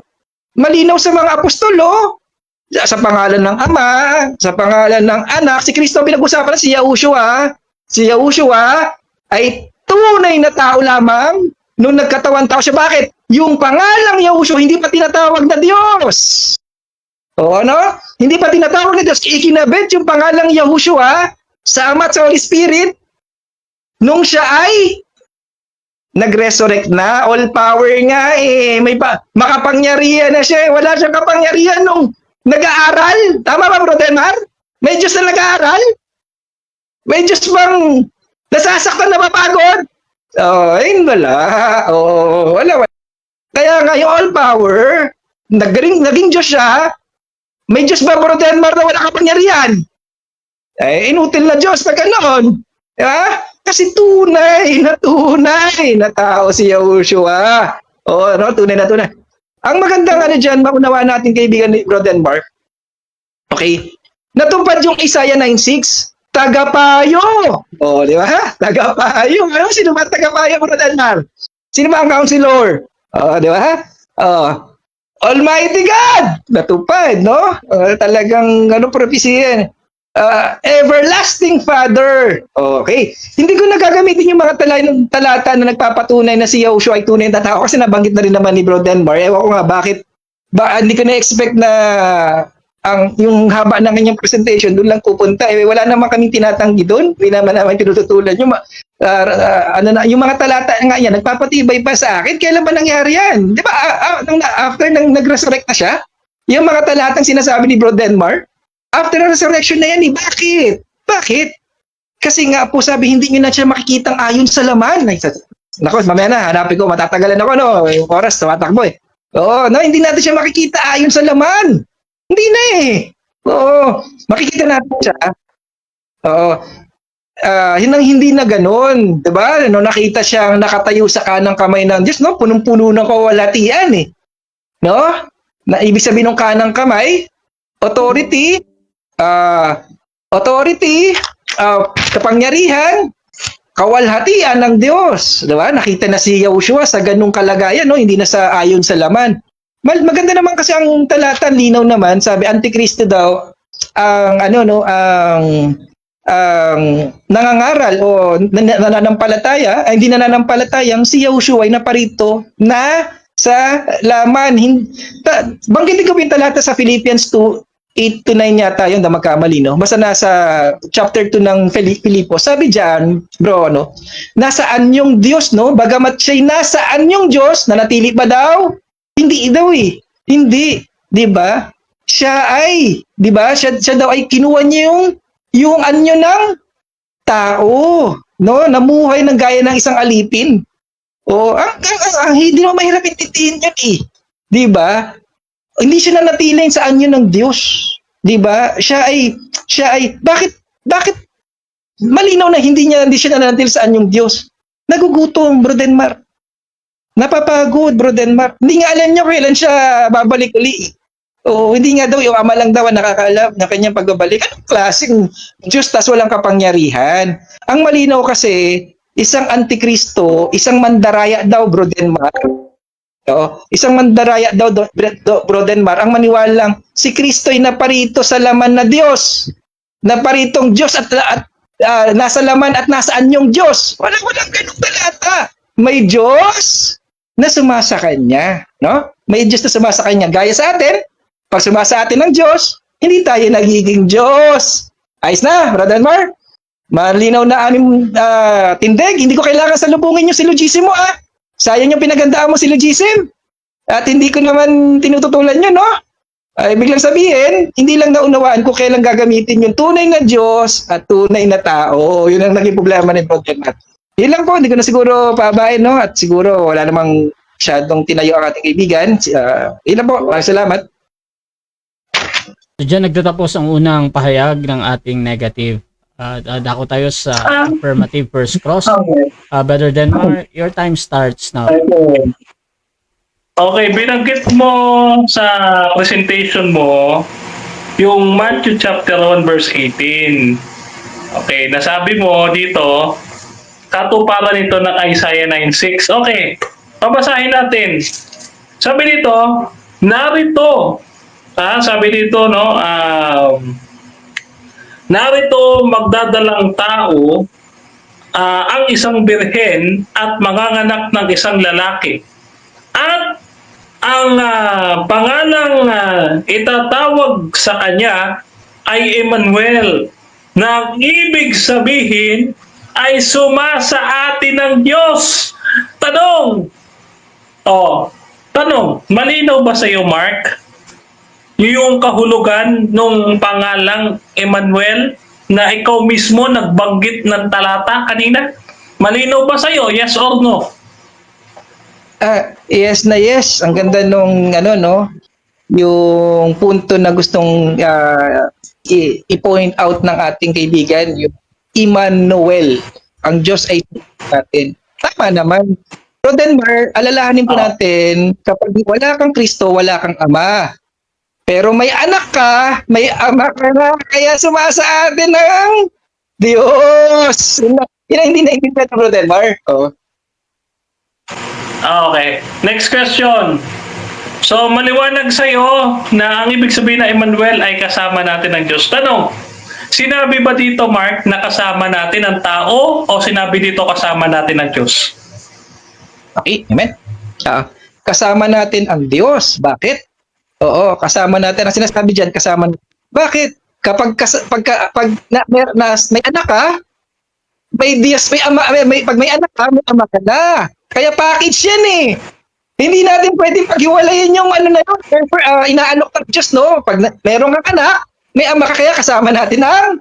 malinaw sa mga apostolo, sa pangalan ng Ama, sa pangalan ng Anak, si Kristo pinag-usapan si Yahushua. Si Yahushua ay tunay na tao lamang nung nagkatawan tao siya. Bakit? Yung pangalang Yahushua hindi pa tinatawag na Diyos. Hindi pa tinatawag na Diyos. Ikinabit yung pangalang Yahushua sa Ama at sa Holy Spirit nung siya ay nag-resurrect na. All power nga may makapangyarihan na siya. Wala siyang kapangyarihan nung nag-aaral. Tama ba, Bro Denmar? May Diyos na nag-aaral? May Diyos bang nasasaktan na mapagod? Wala. Wala. Kaya nga yung all power, naging Diyos siya. May Diyos ba, Bro Denmar, na wala kapangyarihan? Inutil na Diyos pag ganoon. Diba? Kasi tunay na tao si Yahushua. Tunay na tunay. Ang magandang ano dyan, maunawa natin kaibigan ni Brodenbar. Okay? Natupad yung Isaiah 9:6. Tagapayo! O, di ba? Tagapayo. Ano, sino ba tagapayo, Brodenbar? Sino ba ang counselor? O, di ba? O, Almighty God! Natupad, no? Talagang, prophecy yan. Everlasting Father. Okay. Hindi ko nagagamitin yung mga talata na nagpapatunay na si Yahushua ay tunay na tao kasi nabanggit na rin naman ni Bro Denbar. Ewan ko nga bakit. Hindi ko na-expect na yung haba ng kanyang presentation doon lang pupunta. Wala naman kaming tinatanggi doon. Hindi naman tinututulan. Yung mga talata nga yan, nagpapatibay pa sa akin. Kailan ba nangyari yan? Di ba? After nag-resurrect na siya, yung mga talatang sinasabi ni Bro Denbar, after the resurrection na yan, bakit? Bakit? Kasi nga po sabi, hindi nyo na siya makikitang ayon sa laman. Nako, mamaya na, hanapin ko, matatagalan ako, no? Yung oras, tumatakbo eh. Oo, no, hindi natin siya makikita ayon sa laman. Hindi na eh. Oo, makikita natin siya. Oo. Hindi na ganun, 'di ba? No, nakita siyang nakatayo sa kanang kamay ng Diyos, no? Punong-puno ng kawalatian eh. No? Na ibig sabihin ng kanang kamay, authority, kapangyarihan, kawalhatian ng Diyos, 'di ba? Nakita na si Yahushua sa ganung kalagayan, no? Hindi na sa ayon sa laman. Maganda naman kasi ang talata, linaw naman, sabi Antikristo daw ang nangangaral o nananampalataya, hindi nananampalatayang si Yahushua ay naparito na sa laman. Banggitin ko yung talata sa Philippians 2:8-9 yata yun, na magkamali, no? Basta nasa chapter 2 ng Filipos. Sabi diyan, bro, no? Nasaan yung Diyos, no? Bagamat siya'y nasaan yung Diyos, nanatili pa daw? Hindi daw eh. Hindi, 'di ba? Siya ay, 'di ba? Siya daw ay kinuha niya yung anyo ng tao, no? Namuhay ng gaya ng isang alipin. O, hindi mo mahirap intindihin yun eh. 'Di ba? Hindi siya nanatili sa anyo ng Diyos. 'Di ba? Siya ay bakit malinaw na hindi siya nanatili sa anyong Diyos. Nagugutom, Bro Denmar. Napapagod, Bro Denmar. Hindi nga alam niya kailan siya babalik uli. O hindi nga daw, yung ama lang daw ang nakakaalam na kanyang pagbabalik. Anong klaseng Diyos tas walang kapangyarihan? Ang malinaw kasi, isang antikristo, isang mandaraya daw, Bro Denmar. Isang mandaraya daw, Bro Denmar, ang maniwalang si Kristo'y naparito sa laman na Diyos. Naparitong Diyos at nasa laman at nasa anyong Diyos. Walang ganung talata. May Diyos na sumasa kanya, no? May Diyos na sumasa kanya. Gaya sa atin, pag sumasa atin ng Diyos, hindi tayo nagiging Diyos. Ayos na, Brother Mar. Malinaw na aming tindig. Hindi ko kailangan salubungin yung sillogismo, ah. Sayang yung pinagandaan mo sillogism. At hindi ko naman tinututulan yun, no? Ay, biglang sabihin, hindi lang naunawaan ko kailan gagamitin yung tunay na Diyos at tunay na tao. Yun ang naging problema ni Brother Mar. Yun lang po, hindi ko na siguro pabain, no? At siguro wala namang masyadong tinayo ang ating kaibigan. Yun lang po, maraming salamat. So, dyan nagtatapos ang unang pahayag ng ating negative. Dako tayo sa affirmative first cross. Brother Denmar, your time starts now. Okay, binanggit mo sa presentation mo yung Matthew chapter 1 verse 18. Okay, nasabi mo dito, katuparan ito ng Isaiah 9:6. Okay, pabasahin natin. Sabi dito, narito, sabi dito, no, narito magdadalang tao ang isang birhen at manganganak ng isang lalaki. At ang pangalang itatawag sa kanya ay Emmanuel, na ibig sabihin ay sumasa atin ng Diyos. Tanong, malinaw ba sa iyo, Mark? Yung kahulugan nung pangalang Emmanuel na ikaw mismo nagbanggit ng talata kanina? Malinaw ba sa iyo? Yes or no? Yes na yes. Ang ganda nung yung punto na gustong i-point out ng ating kaibigan, yung Emmanuel. Ang Diyos ay natin. Tama naman. Pero Denmark, alalahanin po natin, kapag wala kang Kristo, wala kang Ama. Pero may anak ka, may ama ka na, kaya sumasa atin ng Diyos. Yun ang hindi naintindihan ng Bro Denmark. Oh. Okay. Next question. So, maliwanag sa'yo na ang ibig sabihin na Emmanuel ay kasama natin ng Diyos. Tanong, sinabi ba dito, Mark, na kasama natin ang tao o sinabi dito kasama natin ang Diyos? Okay, amen. Kasama natin ang Diyos. Bakit? Oo, kasama natin. Ang sinasabi dyan, kasama. Bakit? Kapag may anak ka, may Diyos, may ama, pag may anak ka, may ama ka na. Kaya package yan eh. Hindi natin pwedeng paghiwalayin yung ano na yun. Inaalok ng Diyos, no? Pag meron kang anak, may ama ka, kaya kasama natin ang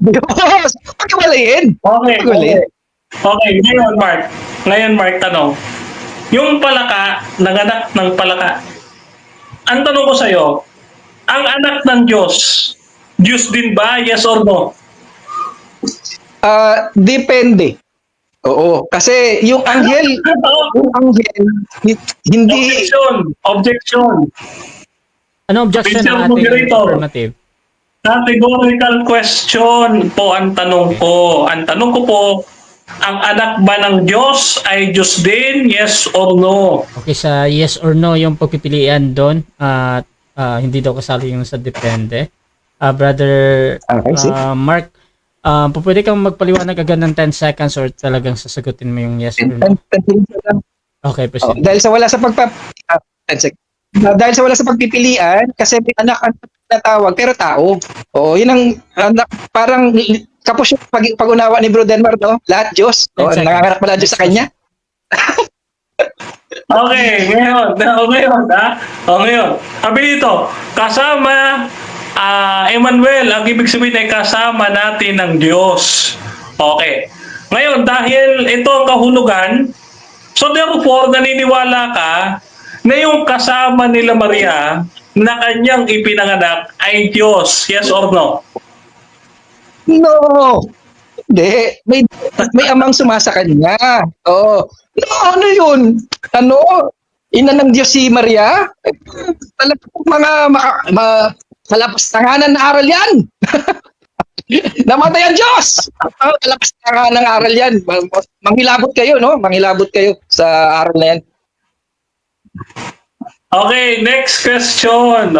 Diyos. Paghiwalayin. Okay. Okay, ngayon Mark, tanong. Yung palaka, nanganak ng palaka. Ang tanong ko sa'yo, ang anak ng Diyos, Diyos din ba? Yes or no? Depende. Oo, kasi yung anghel, hindi... Objection. Ano objection Mr. ng ating Moderator. affirmative? Categorical question po ang tanong ko. Ang tanong ko po, ang anak ba ng Diyos ay Diyos din? Yes or no? Okay, sa yes or no yung pagpipilian doon at hindi daw kasali yung sa depende. Brother Okay, see? Mark, pwede kang magpaliwanag agad ng 10 seconds or talagang sasagutin mo yung yes or no? Okay, proceed. Dahil sa wala sa dahil sa wala sa pagpipilian, kasi may anak ang natawag, pero tao. Oo, yun ang anak, parang kapos yung pag-unawa ni Bro Denmark, no? Lahat Diyos. O, nangangarap pala Diyos sa kanya. Okay, ngayon. Sabi dito, kasama, Emmanuel, ang ibig sabihin ay kasama natin ng Diyos. Okay. Ngayon, dahil ito ang kahulugan, so therefore, naniniwala ka na yung kasama nila Maria na kanyang ipinanganak ay Diyos. Yes or no? No! Hindi. May amang sumasa kanya. Oo. No, ano yun? Ano? Ina ng Diyos si Maria? Talagang mga kalapastanganan na aral yan. Namatay ang Diyos! Kalapastanganan ng aral yan. Manghilabot kayo, no? Manghilabot kayo sa aral na yan. Okay, next question.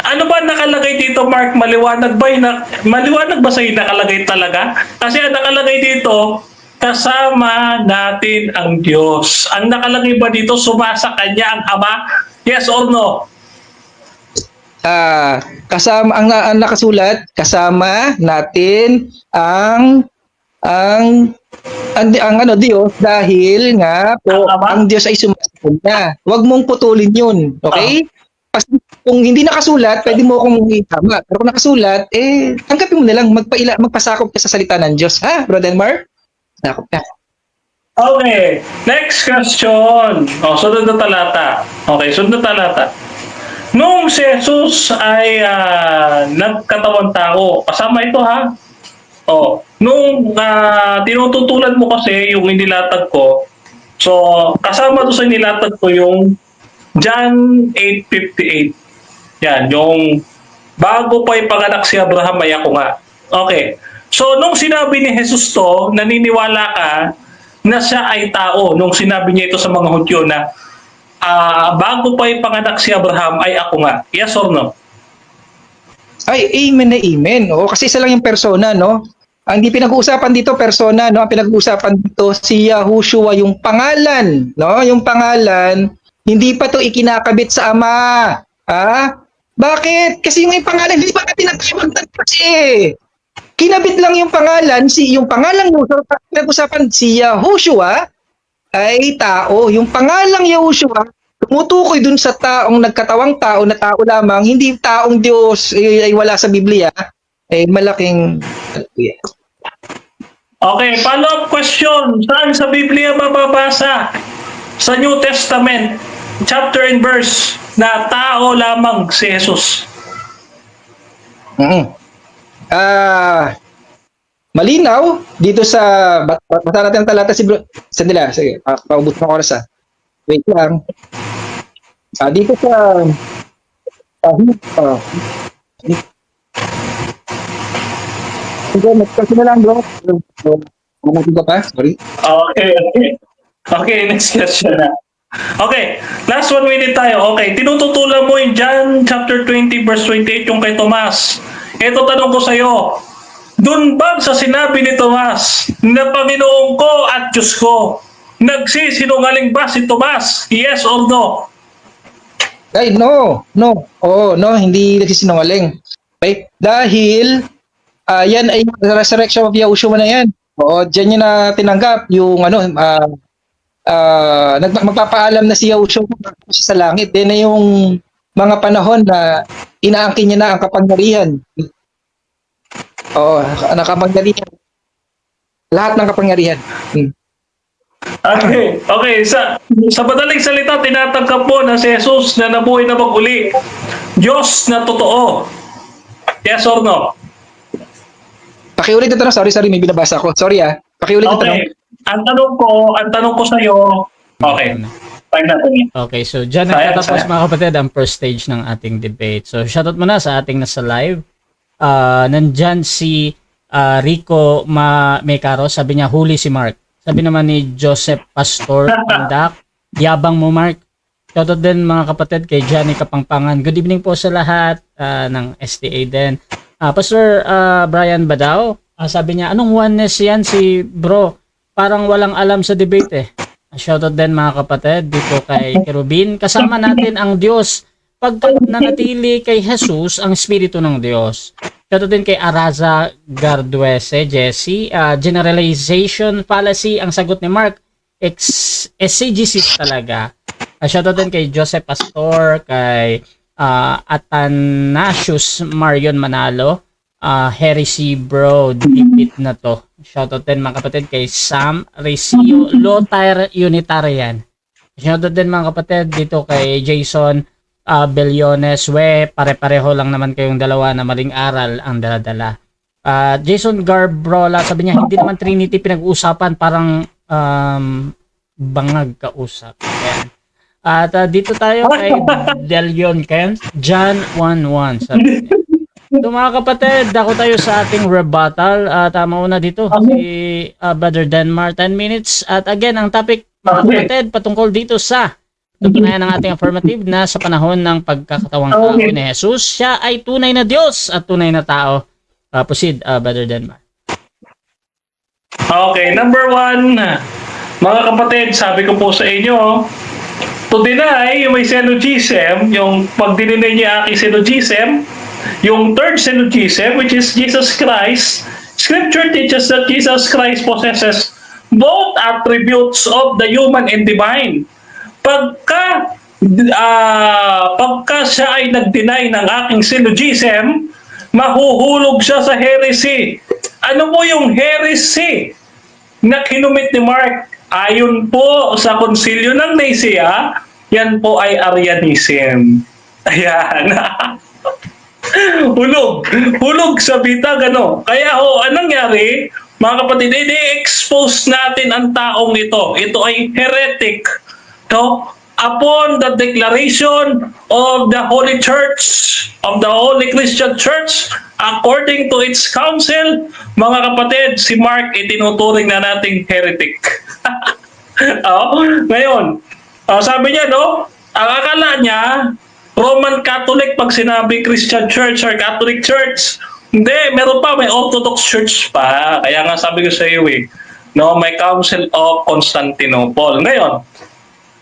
Ano ba nakalagay dito, Mark? Maliwanag ba sa'yo nakalagay talaga? Kasi ang nakalagay dito, kasama natin ang Diyos. Ang nakalagay ba dito, sumasa kanya ang Ama? Yes or no? Kasama ang nakasulat, kasama natin ang Diyos dahil nga po ang Diyos ay sumasa kanya. Huwag mong putulin 'yun, okay? Kasi kung hindi nakasulat, pwede mo akong itama. Pero kung nakasulat, tanggapin mo na lang, magpasakop ka sa salita ng Diyos. Ha, Bro Denmark? Sakop ka. Okay, next question. Sunod na talata. Nung si Jesus ay nagkatawang tao, kasama ito ha. Nung tinututulan mo kasi yung inilatag ko, so kasama doon sa inilatag ko yung John 8:58. Yan, yung bago pa ipanganak si Abraham ay ako nga. Okay. So nung sinabi ni Jesus to, naniniwala ka na siya ay tao nung sinabi niya ito sa mga Hudyo na bago pa ipanganak si Abraham ay ako nga. Yes or no? Ay, amen na amen. Oo, kasi isa lang yung persona, no? Ang hindi pinag-uusapan dito, persona, no? Ang pinag-uusapan dito, si Yahushua, yung pangalan, no? Yung pangalan, hindi pa to ikinakabit sa Ama. Bakit? Kasi yung pangalan, hindi pa natin nagkawag kasi. Kinabit lang yung pangalan, yung pangalang pinag-usapan, si Yahushua, ay tao. Yung pangalang Yahushua, tumutukoy dun sa taong nagkatawang tao na tao lamang, hindi taong Diyos ay wala sa Biblia, malaking... Okay, follow-up question. Saan sa Biblia mababasa? Sa New Testament, chapter and verse, na tao lamang si Jesus. malinaw dito sa basa natin ang talata si Bro. Sandali, sige, paubos ng oras Wait lang. Dito sa kasi na lang bro. Ano pa? Sorry. Okay. Okay, next question na. Okay, last 1 minute tayo. Okay, tinututulan mo yung John chapter 20 verse 28 yung kay Tomas. Ito tanong ko sa'yo. Doon ba sa sinabi ni Tomas na Panginoon ko at Diyos ko, nagsisinungaling ba si Tomas? Yes or no? Ay, no. Oo, no, hindi nagsisinungaling. Okay? Dahil yan ay resurrection of Yahushua na yan. Oo, diyan niya na tinanggap yung magpapaalam na si Yahushua sa langit. Yan na yung mga panahon na inaangkin niya na ang kapangyarihan. Oo, nakapangyarihan. Lahat ng kapangyarihan. Okay. Sa madaling salita, tinatanggap mo na si Jesus na nabuhay na mag-uli. Diyos na totoo. Yes or no? Pakiulit ito na. Sorry, may binabasa ko. Sorry Pakiulit ito na. Okay. Ang tanong ko sa iyo. Okay. Time natin yan. Okay, so dyan nagtatapos mga kapatid ang first stage ng ating debate. So shoutout muna sa ating nasa live. Nandyan si Rico Mecaro, sabi niya huli si Mark. Sabi naman ni Joseph Pastor Andak, yabang mo Mark. Shoutout din mga kapatid kay Johnny Kapangpangan. Good evening po sa lahat ng STA din. Pastor Brian Badao, sabi niya, anong oneness yan si bro? Parang walang alam sa debate eh. Shoutout din mga kapatid dito kay Kerubin. Kasama natin ang Diyos. Pagka nanatili kay Jesus ang Espiritu ng Diyos. Shoutout din kay Araza Garduese, Jesse. Generalization fallacy ang sagot ni Mark. Exegesis talaga. Shoutout din kay Joseph Pastor, kay Athanasius Marion Manalo. Heresy bro, dipit na to. Shoutout din mga kapatid kay Sam Recio Lothar Unitarian. Shoutout din mga kapatid dito kay Jason Bellones. Pare-pareho lang naman kayong dalawa na maling aral ang daladala. Jason Garbrola, sabi niya hindi naman Trinity pinag-uusapan, parang bangag kausap. Ayan. At dito tayo kay Delion Kent, John 1:1. Sabi niya. So mga kapatid, dako tayo sa ating rebuttal. Tama una dito si Brother Denmar, 10 minutes. At again, ang topic mga kapatid patungkol dito sa tutunayan ng ating affirmative na sa panahon ng pagkakatawang tao ni Jesus, siya ay tunay na Diyos at tunay na tao. Proceed, Brother Denmar. Okay, number 1, mga kapatid, sabi ko po sa inyo, to deny yung may syllogism, yung pag-deny niya aking syllogism, yung third syllogism, which is Jesus Christ, Scripture teaches that Jesus Christ possesses both attributes of the human and divine. Pagka siya ay nag-deny ng aking syllogism, mahuhulog siya sa heresy. Ano po yung heresy na kinumit ni Mark? Ayon po sa konsilyo ng Nicea, yan po ay Arianism. Ayan. Hulog sa bitag, ano. Kaya anong nangyari, mga kapatid, i-expose natin ang taong ito. Ito ay heretic. No? Upon the declaration of the Holy Church, of the Holy Christian Church, according to its council, mga kapatid, si Mark itinuturing na nating heretic. Ngayon, sabi niya, no, ang akala niya, Roman Catholic pag sinabi Christian Church or Catholic Church. Hindi, meron pa, may Orthodox Church pa. Kaya nga sabi ko sa iyo no, may Council of Constantinople. Ngayon,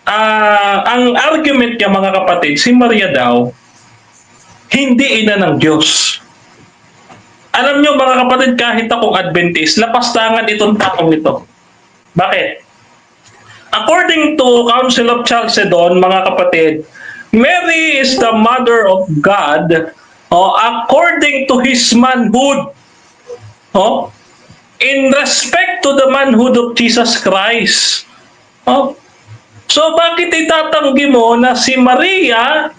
ang argument niya mga kapatid, si Maria daw, hindi ina ng Diyos. Alam niyo mga kapatid, kahit akong Adventist, lapastangan itong taong ito. Bakit? According to Council of Chalcedon, mga kapatid, Mary is the mother of God according to his manhood. In respect to the manhood of Jesus Christ. So bakit itatanggi mo na si Maria,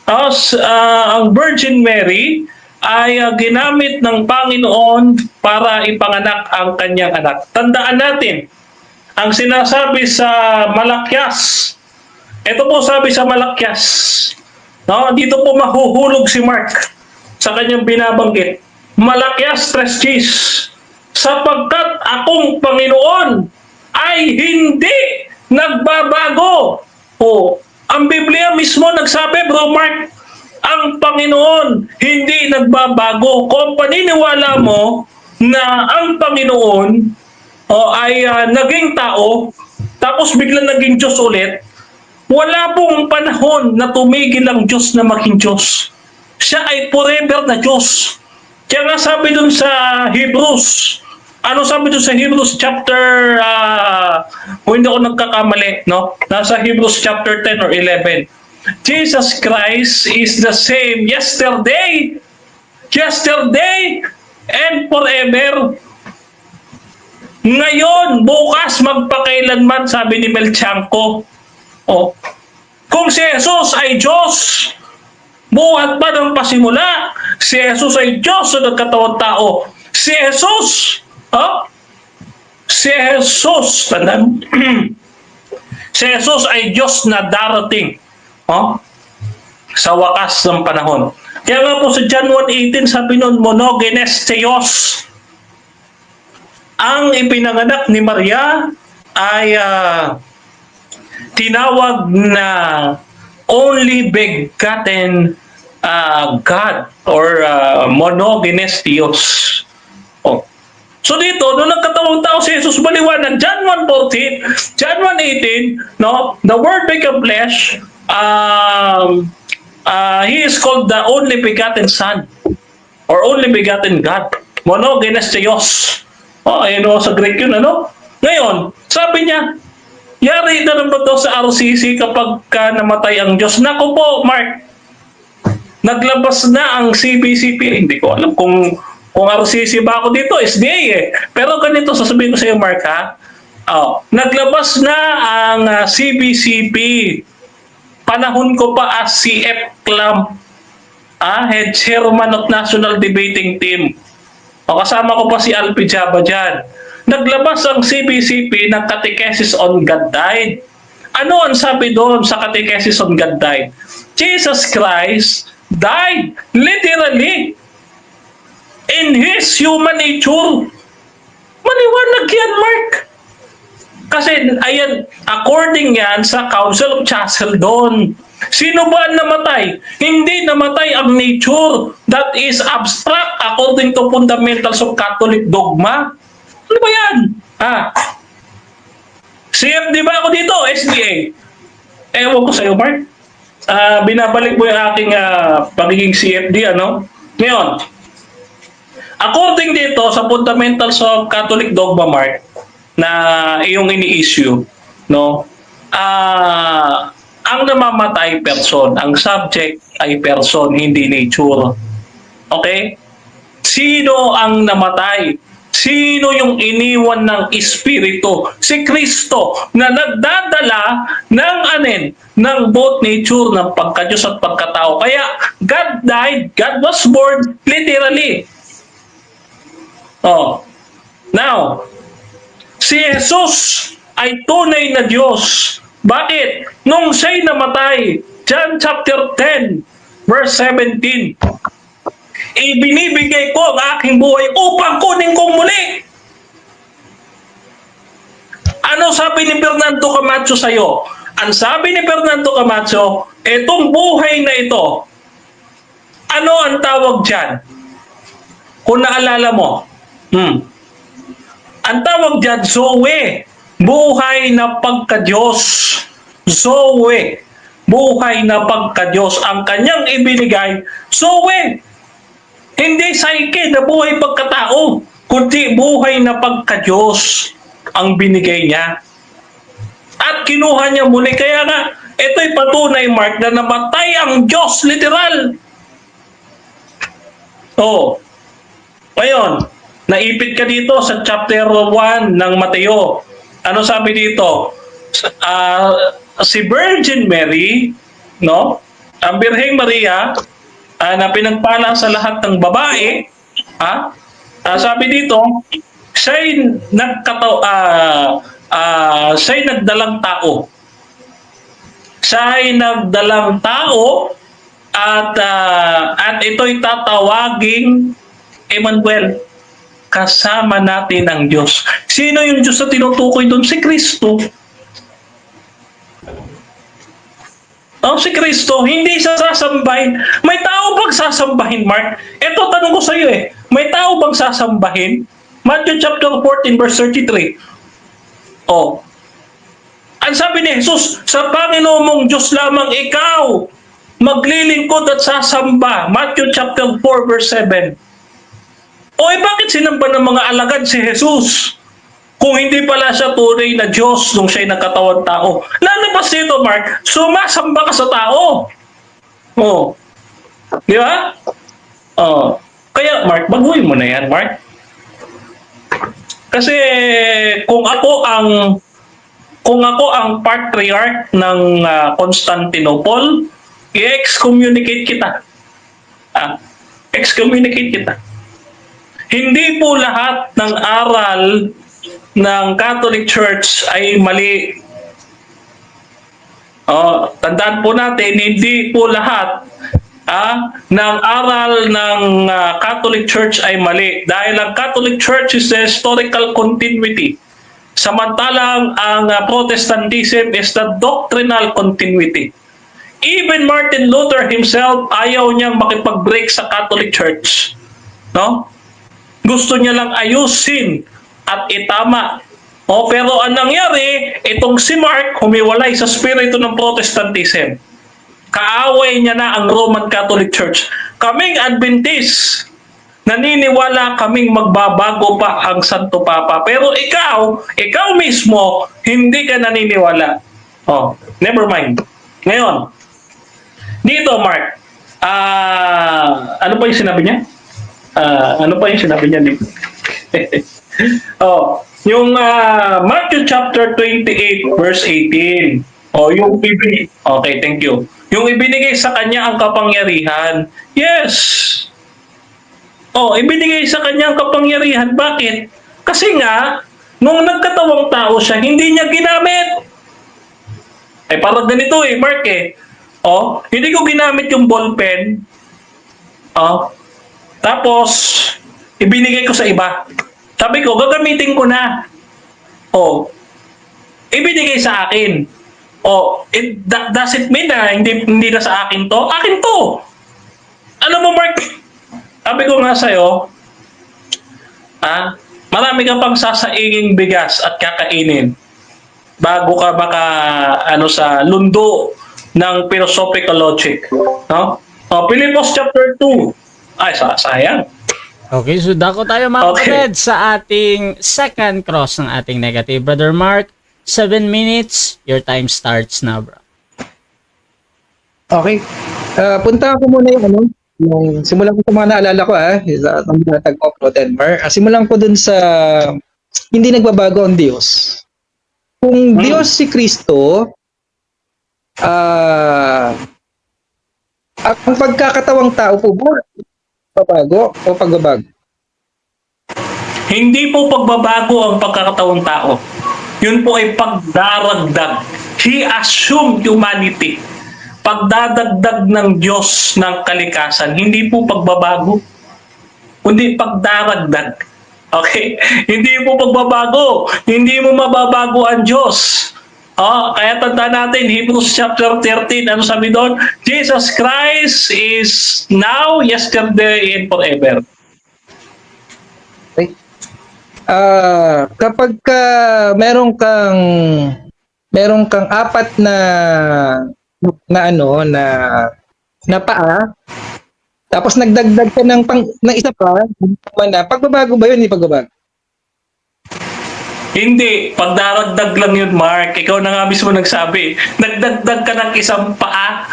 ang Virgin Mary, ay ginamit ng Panginoon para ipanganak ang kanyang anak. Tandaan natin, ang sinasabi sa Malakyas, ito po sabi sa Malakyas, no? Dito po mahuhulog si Mark sa kanyang binabanggit. Malakyas 3:6, sapagkat akong Panginoon ay hindi nagbabago. O, ang Biblia mismo nagsabi, Bro Mark, ang Panginoon hindi nagbabago. Kung paniniwala mo na ang Panginoon ay naging tao, tapos biglang naging Diyos ulit, wala pong panahon na tumigil ang Diyos na maging Diyos. Siya ay forever na Diyos. Kaya nga sabi dun sa Hebrews, ano sabi dun sa Hebrews chapter, kung hindi ako nagkakamali, no? Nasa Hebrews chapter 10 or 11. Jesus Christ is the same yesterday, and forever. Ngayon, bukas, magpakailanman, sabi ni Melchanko. Oh. Kung si Jesus ay Diyos, buhat pa ng pasimula, si Jesus ay Diyos na nagkatawang tao. Si Jesus, si Jesus, tandaan, si Jesus ay Diyos na darating sa wakas ng panahon. Kaya nga po sa John 1:18 sabi nun, monogenes theos. Ang ipinanganak ni Maria ay tinawag na only begotten God or monogenes theos. Oh. So dito, nung nagkatawang tao si Jesus, maliwanag, John 1:14, John 1:18, no, the Word became flesh, He is called the only begotten Son or only begotten God. Monogenes theos. Ayun sa Greek yun, ano? Ngayon, sabi niya, yari na naman daw sa RCC kapag namatay ang Diyos. Naku po, Mark, naglabas na ang CBCP. Hindi ko alam kung RCC ba ako dito, SDA eh. Pero ganito, sasabihin ko sa iyo, Mark, ha? Naglabas na ang CBCP. Panahon ko pa as CF Club, Head Chairman of National Debating Team. Kasama ko pa si Alpi Jaba dyan. Naglabas ang CBCP ng Catechesis on God Died. Ano ang sabi doon sa Catechesis on God Died? Jesus Christ died literally in His human nature. Maliwanag yan, Mark. Kasi, ayan, according yan sa Council of Chalcedon, sino ba ang namatay? Hindi namatay ang nature that is abstract according to fundamentals of Catholic dogma. Ano ba yan? CFD ba ako dito? SDA? Ewan ko sa'yo, Mark. Binabalik mo yung aking pagiging CFD, ano? Ngayon, according dito sa fundamentals of Catholic dogma, Mark, na iyong ini-issue, no? Ang namamatay person, ang subject ay person, hindi nature. Okay? Sino ang namatay? Sino yung iniwan ng Espiritu? Si Kristo na nagdadala ng both nature, ng pagka-Diyos at pagkatao. Kaya God died, God was born literally. Now, si Jesus ay tunay na Diyos. Bakit? Nung siya'y namatay, John chapter 10, verse 17, ibinibigay ko ang aking buhay upang kunin kong muli. Ano sabi ni Fernando Camacho sa'yo? Ang sabi ni Fernando Camacho, itong buhay na ito, ano ang tawag dyan? Kung naalala mo, ang tawag dyan, Zoe, buhay na pagka-Diyos. Zoe, buhay na pagka-Diyos. Ang kanyang ibinigay, Zoe, hindi psyche na buhay pagkatao, kundi buhay na pagka-Diyos ang binigay niya. At kinuha niya muli. Kaya nga, ito'y patunay, Mark, na namatay ang Diyos, literal. Ngayon, naipit ka dito sa chapter 1 ng Mateo. Ano sabi dito? Si Virgin Mary, no? Ang Birheng Maria, na pinagpala sa lahat ng babae, sabi dito, siya'y siya'y nagdalang tao. Siya'y nagdalang tao at ito'y tatawaging Emmanuel, kasama natin ang Diyos. Sino yung Diyos na tinutukoy doon? Si Kristo. Si Kristo, hindi siya sasambahin. May tao bang sasambahin, Mark? Ito, tanong ko sa iyo may tao bang sasambahin? Matthew chapter 14, verse 33. Ang sabi ni Jesus, sa Panginoon mong Diyos lamang ikaw maglilingkod at sasamba. Matthew chapter 4, verse 7. Bakit sinamba ng mga alagad si Jesus? Kung hindi pala siya tunay na Diyos nung siya'y nagkatawang tao. Lalabas dito, Mark, sumasamba ka sa tao. Di ba? Kaya, Mark, baguhin mo na yan, Mark. Kasi kung ako ang patriarch ng Constantinople, i-excommunicate kita. Excommunicate kita. Hindi po lahat ng aral ng Catholic Church ay mali. Tandaan po natin, hindi po lahat ng aral ng Catholic Church ay mali. Dahil ang Catholic Church is the historical continuity. Samantalang ang Protestantism is the doctrinal continuity. Even Martin Luther himself, ayaw niyang makipag-break sa Catholic Church. Gusto niya lang ayusin at itama. Pero ang nangyari, itong si Mark humiwalay sa spirito ng Protestantism. Kaaway niya na ang Roman Catholic Church. Kaming Adventist, naniniwala kaming magbabago pa ang Santo Papa. Pero ikaw mismo, hindi ka naniniwala. Never mind. Ngayon, dito, Mark, ano pa yung sinabi niya? Dito? Yung Matthew chapter 28, verse 18. Okay, thank you. Yung ibinigay sa kanya ang kapangyarihan. Yes. Ibinigay sa kanya ang kapangyarihan. Bakit? Kasi nga, nung nagkatawang tao siya, hindi niya ginamit. Parang ganito Mark hindi ko ginamit yung ballpen. Tapos, ibinigay ko sa iba. Sabi ko, gagamitin ko na. Ibinigay sa akin. Does it mean na hindi na sa akin to? Akin to. Alam mo, Mark, sabi ko nga sa'yo, marami ka pang sasainging bigas at kakainin bago ka sa lundo ng philosophical logic. Philippians chapter 2. Sayang. Okay, so dako tayo mga kapatid sa ating second cross ng ating negative. Brother Mark, 7 minutes. Your time starts now, bro. Okay. Punta ko muna yung simulan ko sa mga naalala ko sa tag of Denver. Simulan ko dun sa hindi nagbabago ang Diyos. Kung Diyos si Kristo, ang pagkakatawang tao po babago o pagbabago? Hindi po pagbabago ang pagkakatawang tao. Yun po ay pagdaragdag. He assumed humanity. Pagdadagdag ng Diyos ng kalikasan. Hindi po pagbabago. Kundi pagdaragdag. Okay? Hindi po pagbabago. Hindi mo mababago ang Diyos. Kaya tanda natin, Hebrews chapter 13, ano sabi doon? Jesus Christ is now, yesterday, and forever. Okay. Kapag meron kang apat na paa, tapos nagdagdag ka ng isa pa, pagbabago ba yun? Hindi pagbabago. Hindi, pagdaragdag lang yun, Mark. Ikaw na nga mismo nagsabi. Nagdagdag ka ng isang paa.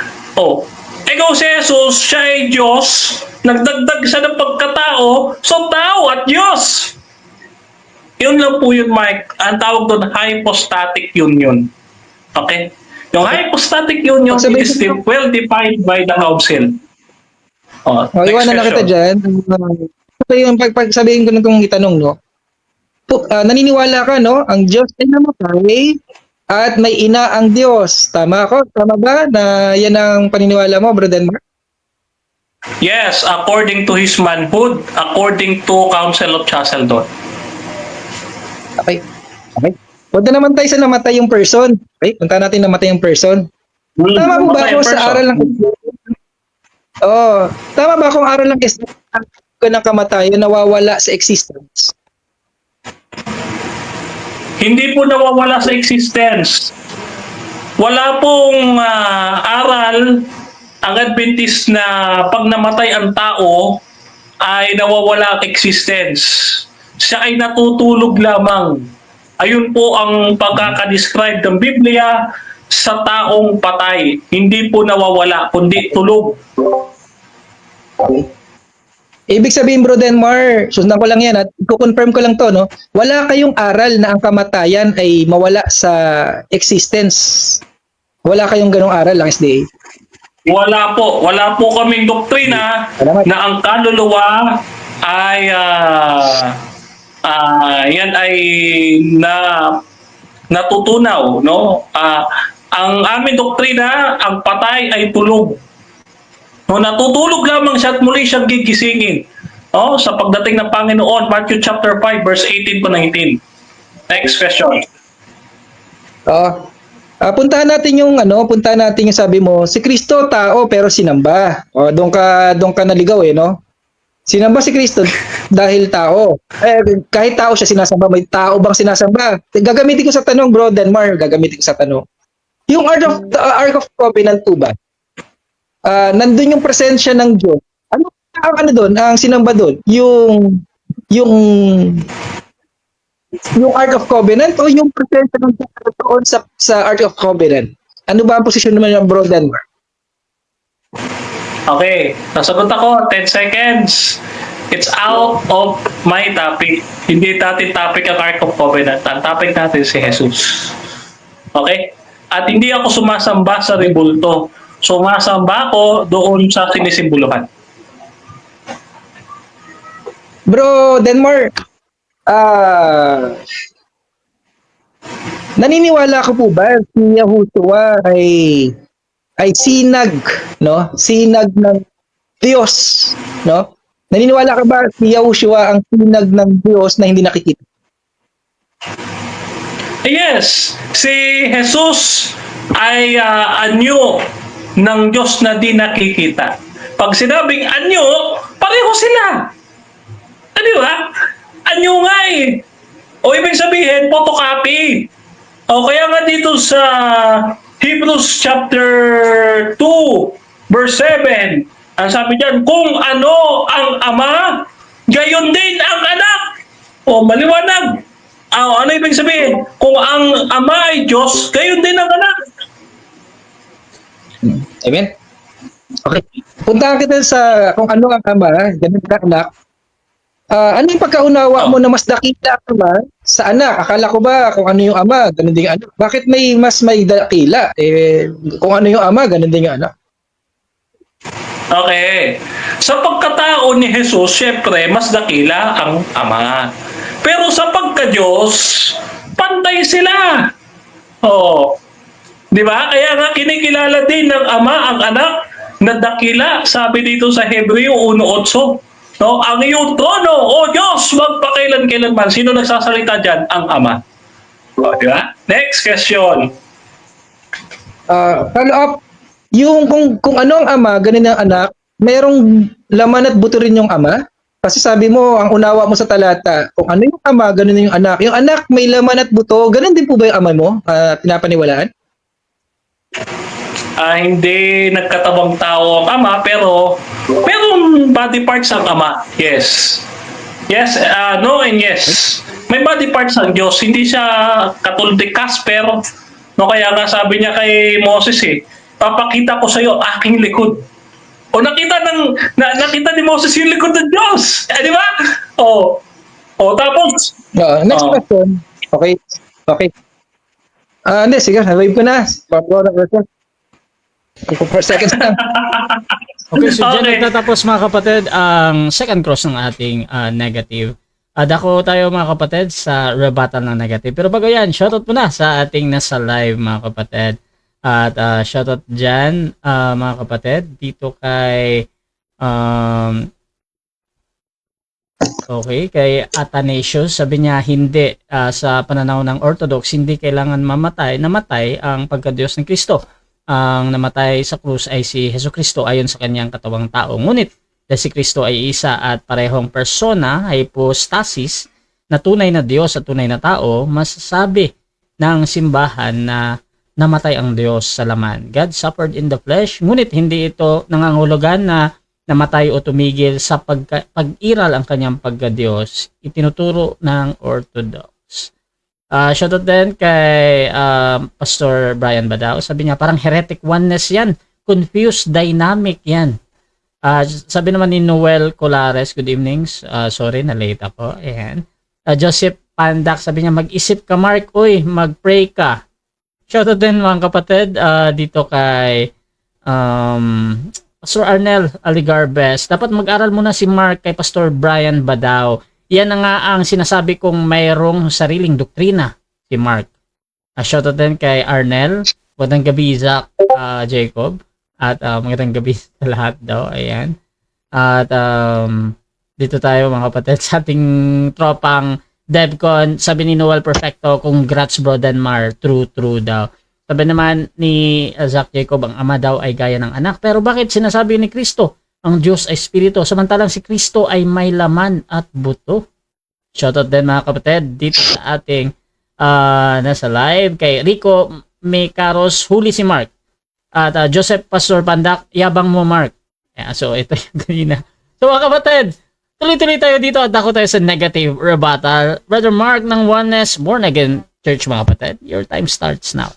Ikaw si Jesus, siya ay Diyos. Nagdagdag siya ng pagkatao. So, tao at Diyos. Yun lang po yun, Mark. Ang tawag doon, hypostatic union. Okay? Yung hypostatic union is well defined by the council. Oh, O, iwanan na kita dyan. So, yung sabihin ko na itong itanong, no? Naniniwala ka, no? Ang Diyos ay namatay at may ina ang Diyos. Tama ako? Tama ba na yan ang paniniwala mo, Brother Mark? Yes, according to his manhood, according to Council of Chalcedon. Okay. Okay. Punta naman tayo sa namatay yung person. Okay, punta natin namatay yung person. Tama po ba ako sa aral ng tama ba akong aral ng ng kamatayan nawawala sa existence? Hindi po nawawala sa existence. Wala pong aral ang Adventist na pag namatay ang tao ay nawawala ang existence. Siya ay natutulog lamang. Ayun po ang pagkakadescribe ng Biblia sa taong patay. Hindi po nawawala, kundi tulog. Ibig sabihin, Bro Denmar, sundan ko lang yan at i-confirm ko lang to, no? Wala kayong aral na ang kamatayan ay mawala sa existence. Wala kayong ganong aral ang SDA. Wala po kaming doktrina na ang kaluluwa ay yan ay natutunaw, no? Ang aming doktrina, ang patay ay tulog. No, natutulog lamang siya at muli siyang gigisingin. Oh, sa pagdating ng Panginoon, Matthew chapter 5 verse 18 to 19. Next question. Puntahan natin yung sabi mo, si Kristo tao pero sinamba. Doon ka naligaw no? Sinamba si Kristo dahil tao. Kahit tao siya sinasamba, may tao bang sinasamba? Gagamitin ko sa tanong, Bro Denmar, Yung Ark of Covenant po ba? Nandun yung presensya ng Diyos. Ano doon? Ang sinamba doon? Yung Ark of Covenant o yung presensya ng Diyos doon sa Ark of Covenant? Ano ba ang posisyon naman ng Bro Denmar? Okay, nasagot ako, 10 seconds. It's out of my topic. Hindi natin topic ang Ark of Covenant. Ang topic natin si Jesus. Okay? At hindi ako sumasamba sa rebulto. Sumasamba ako doon sa sinisimbolohan. Bro Denmar, naniniwala ko po ba si Yahushua ay sinag, no? Sinag ng Diyos, no? Naniniwala ka ba si Yahushua ang sinag ng Diyos na hindi nakikita? Yes, si Jesus ay anyo ng Diyos na di nakikita. Pag sinabing anyo, pareho sila. Di ba? Anyo nga eh. O ibig sabihin, photocopy. O kaya nga dito sa Hebrews chapter 2, verse 7, ang sabi diyan, kung ano ang Ama, gayon din ang anak. O maliwanag. Ano ibig sabihin? Kung ang Ama ay Diyos, gayon din ang anak. Amen? Okay. Puntahan kita sa kung ano ang Ama, ganun ka anak. Ano yung pagkaunawa mo na mas dakila ang Ama sa anak? Akala ko ba kung ano yung Ama, ganun din yung anak. Bakit may dakila? Kung ano yung Ama, ganun din yung anak. Okay. Sa pagkatao ni Jesus, syempre, mas dakila ang Ama. Pero sa pagka-Diyos, pantay sila. Oh. Di ba? Kaya nga kinikilala din ng Ama ang anak na dakila. Sabi dito sa Hebreo 1:8. No, ang iyong trono, O Diyos, magpakailan-kailanman. Sino nagsasalita dyan? Ang Ama. O, di ba? Next question. Follow up, yung kung ano ang Ama, ganun ang anak, merong laman at buto rin yung Ama? Kasi sabi mo, ang unawa mo sa talata, kung ano yung Ama, ganun yung anak. Yung anak may laman at buto, ganun din po ba yung Ama mo? Pinapaniwalaan? Hindi nagkatabang tao ang Ama, pero merong body parts ang Ama. Yes. Yes, no and yes. May body parts ang Diyos. Hindi siya katulad ni Casper. No, kaya nga sabi niya kay Moses papakita ko sa iyo aking likod. O nakita ni Moses yung likod ng Diyos. Di ba? Tapos Next question. Okay. Hindi, sige, wave ko na. For seconds lang. Okay, so dyan Okay. nagtatapos mga kapatid ang second cross ng ating negative. Dako tayo mga kapatid sa rebuttal ng negative. Pero bago yan, shoutout muna sa ating nasa live mga kapatid. At shoutout dyan mga kapatid dito kay kay Athanasius. Sabi niya hindi sa pananaw ng Orthodox hindi kailangan namatay ang pagkadiyos ng Kristo. Ang namatay sa krus ay si Hesukristo ayon sa kanyang katawang tao. Ngunit dahil si Kristo ay isa at parehong persona, hypostasis, na tunay na Diyos at tunay na tao, masasabi ng simbahan na namatay ang Diyos sa laman. God suffered in the flesh, ngunit hindi ito nangangulugan na namatay o tumigil sa pag-iral ang kanyang pagka-Diyos. Itinuturo ng Orthodox. Shoutout din kay Pastor Brian Badao. Sabi niya, parang heretic oneness yan. Confused dynamic yan. Sabi naman ni Noel Colares, good evenings. Sorry, na-late ako. Ayan. Joseph Pandak, sabi niya, mag-isip ka Mark, uy, mag-pray ka. Shoutout din mga kapatid dito kay Pastor Arnel Aligarbes. Dapat mag-aral muna si Mark kay Pastor Brian Badao. Yan na nga ang sinasabi kong mayroong sariling doktrina si Mark. Shoutout din kay Arnel. Magandang gabi, Zach Jacob. At magandang gabi sa lahat daw. Ayan. At dito tayo mga kapatid sa ating tropang DevCon. Sabi ni Noel Perfecto, congrats bro Denmar. True daw. Sabi naman ni Zach Jacob, ang ama daw ay gaya ng anak. Pero bakit sinasabi ni Kristo ang Diyos ay Espiritu, samantalang si Kristo ay may laman at buto? Shoutout din mga kapatid dito sa ating nasa live kay Rico Mecaros, huli si Mark. At Joseph Pastor Pandak, yabang mo Mark. So ito yung kanina. So mga kapatid, tuloy-tuloy tayo dito at ako tayo sa negative rebuttal. Brother Mark ng Oneness Born Again Church mga kapatid, your time starts now.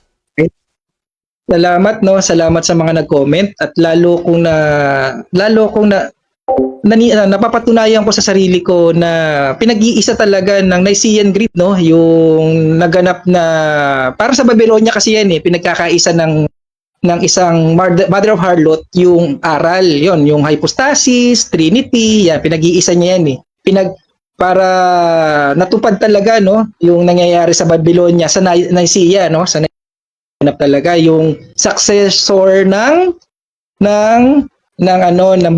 Salamat no, salamat sa mga nag-comment at lalo kong napapatunayan ko sa sarili ko na pinag-iisa talaga ng Nicene Creed no, yung naganap na para sa Babylonia kasi yan pinagkakaisa ng isang mother of harlot yung aral, yon yung hypostasis, Trinity, yan pinag-iisa niya yan para natupad talaga no, yung nangyayari sa Babylonia sa Nicaea no, sa talaga yung successor ng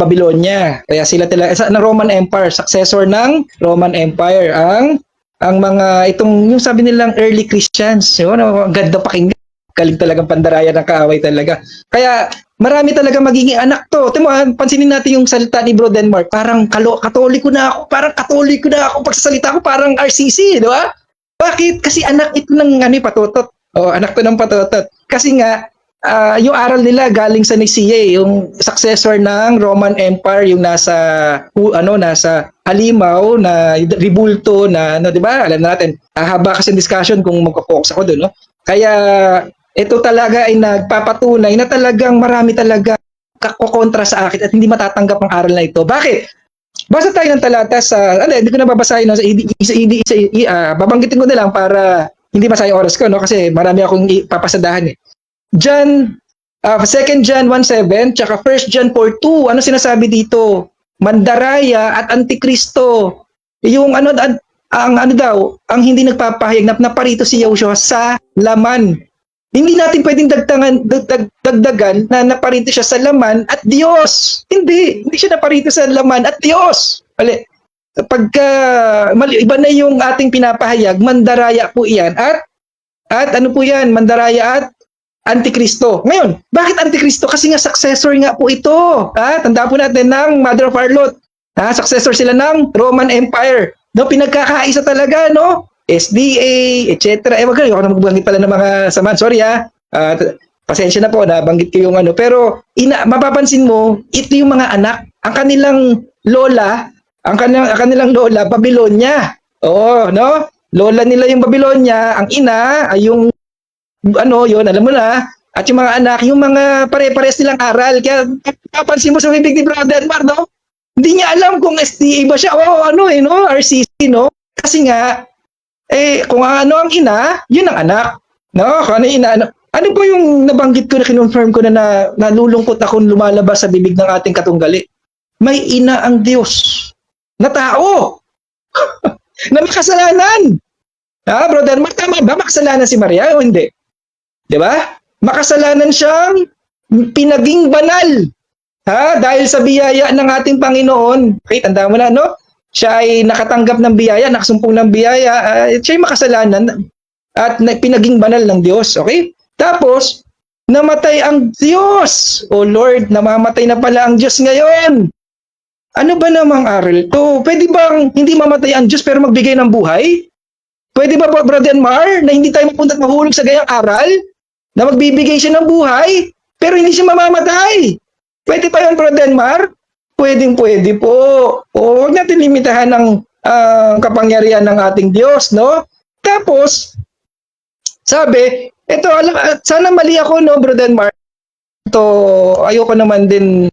Babylonia. Kaya sila talaga ng Roman Empire, successor ng Roman Empire ang mga itong yung sabi nilang early Christians. Yun, ang ganda pakinggan. Galing talagang pandaraya ng kaaway talaga. Kaya marami talaga magiging anak to. Timo, pansinin natin yung salita ni Bro Denmark. Parang katoliko na ako. Pagsasalita ko parang RCC, di ba? Bakit? Kasi anak ito ng patutot. Anak to ng patutot. Kasi nga, yung aral nila galing sa Nicaea, yung successor ng Roman Empire, yung nasa halimaw na ribulto na di ba? Alam natin. Haba kasi discussion kung magko-focus ako doon, no? Kaya ito talaga ay nagpapatunay na talagang marami talaga kakontra sa akin at hindi matatanggap ang aral na ito. Bakit? Basa tayo ng talata sa hindi ko na babasahin no, babanggitin ko na lang para hindi masayang oras ko no kasi marami akong ipapasadahan John 2 John 1:7 tsaka 1 John 4:2 ano sinasabi dito? Mandaraya at Antikristo. Yung ang hindi nagpapahayag na naparito si Yahushua sa laman. Hindi natin pwedeng dagdagan na naparito siya sa laman at Diyos. Hindi siya naparito sa laman at Diyos. Pagka iba na yung ating pinapahayag, mandaraya po iyan at ano po yan, mandaraya at Antikristo. Ngayon, bakit Antikristo? Kasi nga successor nga po ito. Tanda po natin ng Mother of Harlot. Successor sila ng Roman Empire. No, pinagkakaisa talaga, no? SDA, etc. Wag ako na magbanggit pala ng mga samahan. Sorry pasensya na po, nabanggit ko yung pero mapapansin mo, ito yung mga anak, ang kanilang lola, Babylonia. Oo, no? Lola nila yung Babylonia, ang ina ay yung yun, alam mo na. At yung mga anak, yung mga pare-pares nilang aral. Kaya papansin mo sa bibig ni Brother Mar, no? Hindi niya alam kung SDA ba siya o RCC, no? Kasi nga, kung ano ang ina, yun ang anak. No? Kung ano yung ina, Ano po yung nabanggit ko na kinonfirm ko na nalulungkot akong lumalabas sa bibig ng ating katunggali? May ina ang Diyos na tao na makasalanan. Ha, brother, tama ba? Makasalanan si Maria o hindi? Di ba? Makasalanan siyang pinaging banal. Ha? Dahil sa biyaya ng ating Panginoon. Okay, tanda mo na, no? Siya ay nakatanggap ng biyaya, nakasumpong ng biyaya, siya ay makasalanan at pinaging banal ng Diyos. Okay? Tapos, namatay ang Diyos. O Lord, namamatay na pala ang Diyos ngayon. Ano ba namang aral to? Pwede bang hindi mamatay ang Diyos pero magbigay ng buhay? Pwede ba, Brother Mar, na hindi tayo mapunta at mahulog sa gayang aral? Na magbibigay siya ng buhay pero hindi siya mamamatay? Pwede pa yun, Brother Mar? Pwede po. O, huwag natin limitahan ng kapangyarihan ng ating Diyos, no? Tapos, sabi, ito, sana mali ako, no, Brother Mar? Ito, ayoko naman din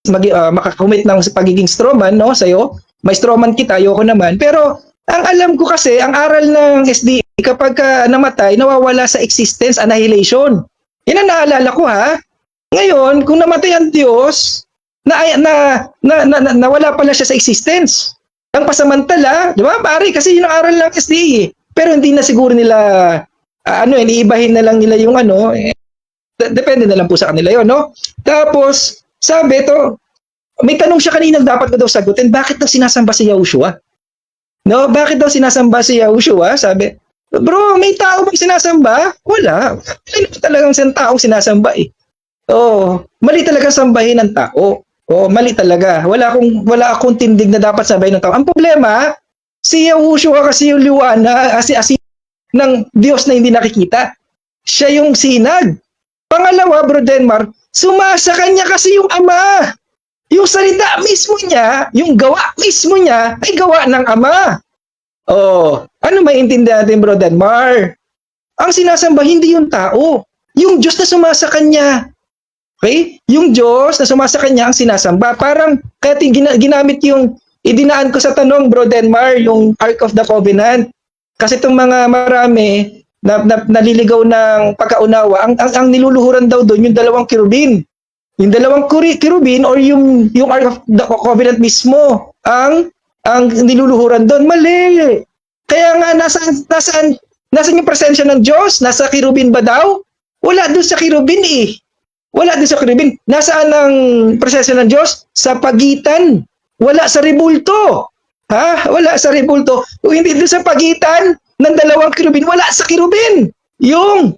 makakomit ng pagiging strawman, no, sa'yo. May strawman kita, ayoko naman. Pero, ang alam ko kasi, ang aral ng SDA, kapag namatay, nawawala sa existence, annihilation. Yan ang naalala ko, ha? Ngayon, kung namatay ang Diyos, nawala pala siya sa existence. Ang pasamantala, di ba? Pare, kasi yun ang aral ng SDA. Pero hindi na siguro nila, iniibahin na lang nila yung depende na lang po sa kanila yun, no? Tapos, sabi ito, may tanong siya kanina dapat ko daw sagutin, bakit daw sinasamba si Yahushua? No, bakit daw sinasamba si Yahushua? Sabi, bro, may tao bang sinasamba? Wala. Wala talagang isang taong sinasamba eh. Oh, mali talaga sambahin ng tao. Oh, mali talaga. Wala akong tindig na dapat sabahin ng tao. Ang problema, si Yahushua kasi yung liwanag, asi ng Diyos na hindi nakikita. Siya yung sinag. Pangalawa, Bro Denmark, sumasa kanya kasi yung Ama. Yung salita mismo niya, yung gawa mismo niya, ay gawa ng Ama. Oh, ano maintindihan natin, Bro Denmark? Ang sinasamba hindi yung tao, yung Diyos na sumasa kanya. Okay? Yung Diyos na sumasa kanya ang sinasamba. Parang, kaya ginamit yung, idinaan ko sa tanong, Bro Denmark, yung Ark of the Covenant. Kasi itong mga marami, naliligaw ng pagkaunawa, ang niluluhuran daw doon, yung dalawang kirubin. Yung dalawang kirubin or yung Ark of the Covenant mismo, ang niluluhuran doon. Mali! Kaya nga, nasaan yung presensya ng Diyos? Nasa kirubin ba daw? Wala doon sa kirubin eh. Wala din sa kirubin. Nasaan ang presensya ng Diyos? Sa pagitan. Wala sa rebulto. Ha? Wala sa rebulto. Kung hindi doon sa pagitan ng dalawang kirubin, wala sa kirubin. Yung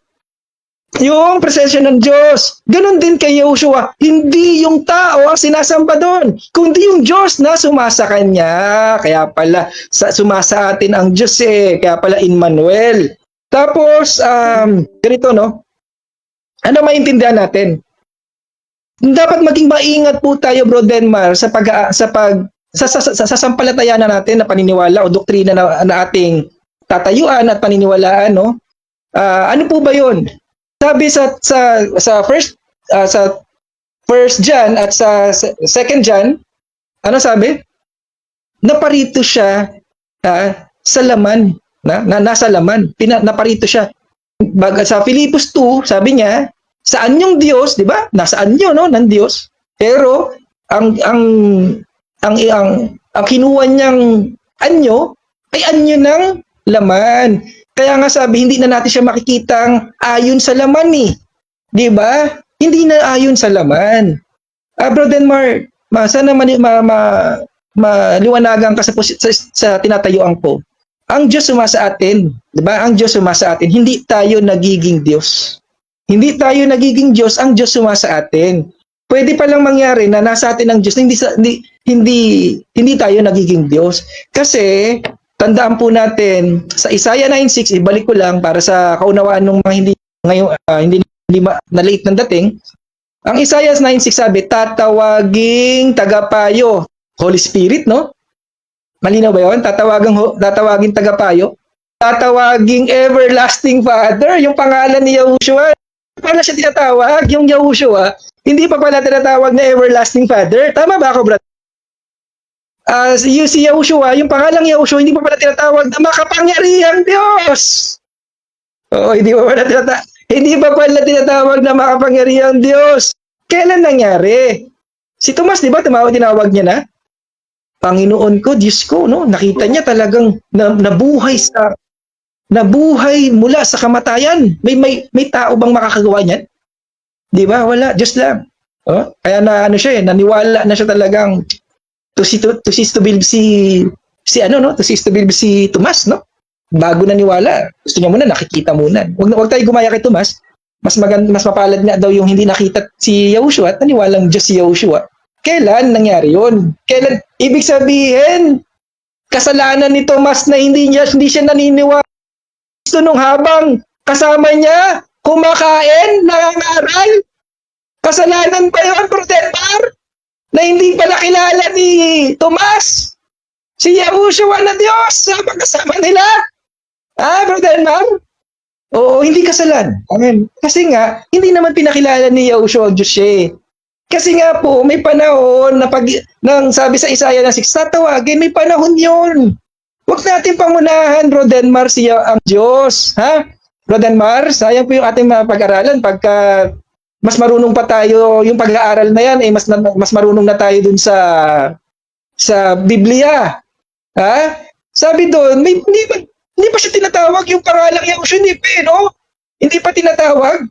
presensya ng Diyos. Ganon din kay Yahushua. Hindi yung tao ang sinasamba doon, kundi yung Diyos na sumasa kanya. Kaya pala, sumasa atin ang Diyos eh. Kaya pala, Immanuel. Tapos, ganito, no? Ano maintindihan natin? Dapat maging maingat po tayo, Bro Denmar, sa sampalataya natin na paniniwala o doktrina na ating tatayuan at paniniwalaan, no? Ano po ba 'yon? Sabi sa first John at sa second John, ano sabi? Naparito siya sa laman, nasa laman. Naparito siya. Sa Filipos 2, sabi niya, saan yung Diyos, 'di ba? Nasaan yun, no, ng Diyos. Pero ang kinuha niyang anyo ay anyo ng laman. Kaya nga sabi, hindi na natin siya makikitang ayon sa laman eh. 'Di ba? Hindi na ayon sa laman. Bro Denmark, sana maliwanagan ka sa tinatayuan ko. Ang Diyos sumasa atin, 'di ba? Ang Diyos sumasa atin, hindi tayo nagiging Diyos. Hindi tayo nagiging Diyos, ang Diyos sumasa atin. Pwede pa lang mangyari na nasa atin ang Diyos, hindi tayo nagiging Diyos. Kasi tandaan po natin sa Isaiah 9:6, ibalik ko lang para sa kaunawaan ng mga hindi na-late ng dating. Ang Isaiah 9:6 sabi, tatawaging tagapayo, Holy Spirit, no? Malinaw ba 'yon? Tatawaging tagapayo. Tatawaging everlasting Father, yung pangalan ni Yahushua. Pala siya tinatawag, yung Yahushua, hindi pa pala tinatawag na everlasting Father. Tama ba ako, brother? Si Yahushua, yung pangalang Yahushua, hindi pa pala tinatawag na makapangyarihang Diyos. Oo, hindi pa pala tinatawag. Hindi ba pala tinatawag na makapangyarihang Diyos? Kailan nangyari? Si Tomas, di ba, tinawag niya na? Panginoon ko, Diyos ko, no? Nakita niya talagang nabuhay mula sa kamatayan. May tao bang makakagawa niyan? Di ba? Wala, Diyos lang. Oh? Kaya na ano siya naniwala na siya talagang to believe si Tomas, no? Bago naniwala. Gusto niya muna nakikita muna. Wag tayo gumaya kay Tomas. Mas mapalad nga daw yung hindi nakita si Yahushua at naniwalang Diyos si Yahushua. Kailan nangyari yun? Kailan? Ibig sabihin, kasalanan ni Tomas na hindi siya naniniwala nung habang kasama niya, kumakain, nangangaral. Kasalanan pa yun, Brother Mar? Na hindi pala kilala ni Tomas? Si Yahushua na Diyos, kasama nila? Brother Mar? Oo, hindi kasalan. Amen. Kasi nga, hindi naman pinakilala ni Yahushua ang Diyos siya. Kasi nga po, may panahon na nang sabi sa Isaiah na 6, tatawagin, may panahon yun. Huwag natin pangunahan, Bro Denmar, siya ang Diyos. Ha? Bro Denmar, sayang po yung ating mga pag-aralan. Pagka mas marunong pa tayo, yung pag-aaral na yan, mas marunong na tayo dun sa Biblia. Ha? Sabi doon, hindi pa siya tinatawag yung pangalang Yahushua, hindi pa, no? Hindi pa tinatawag.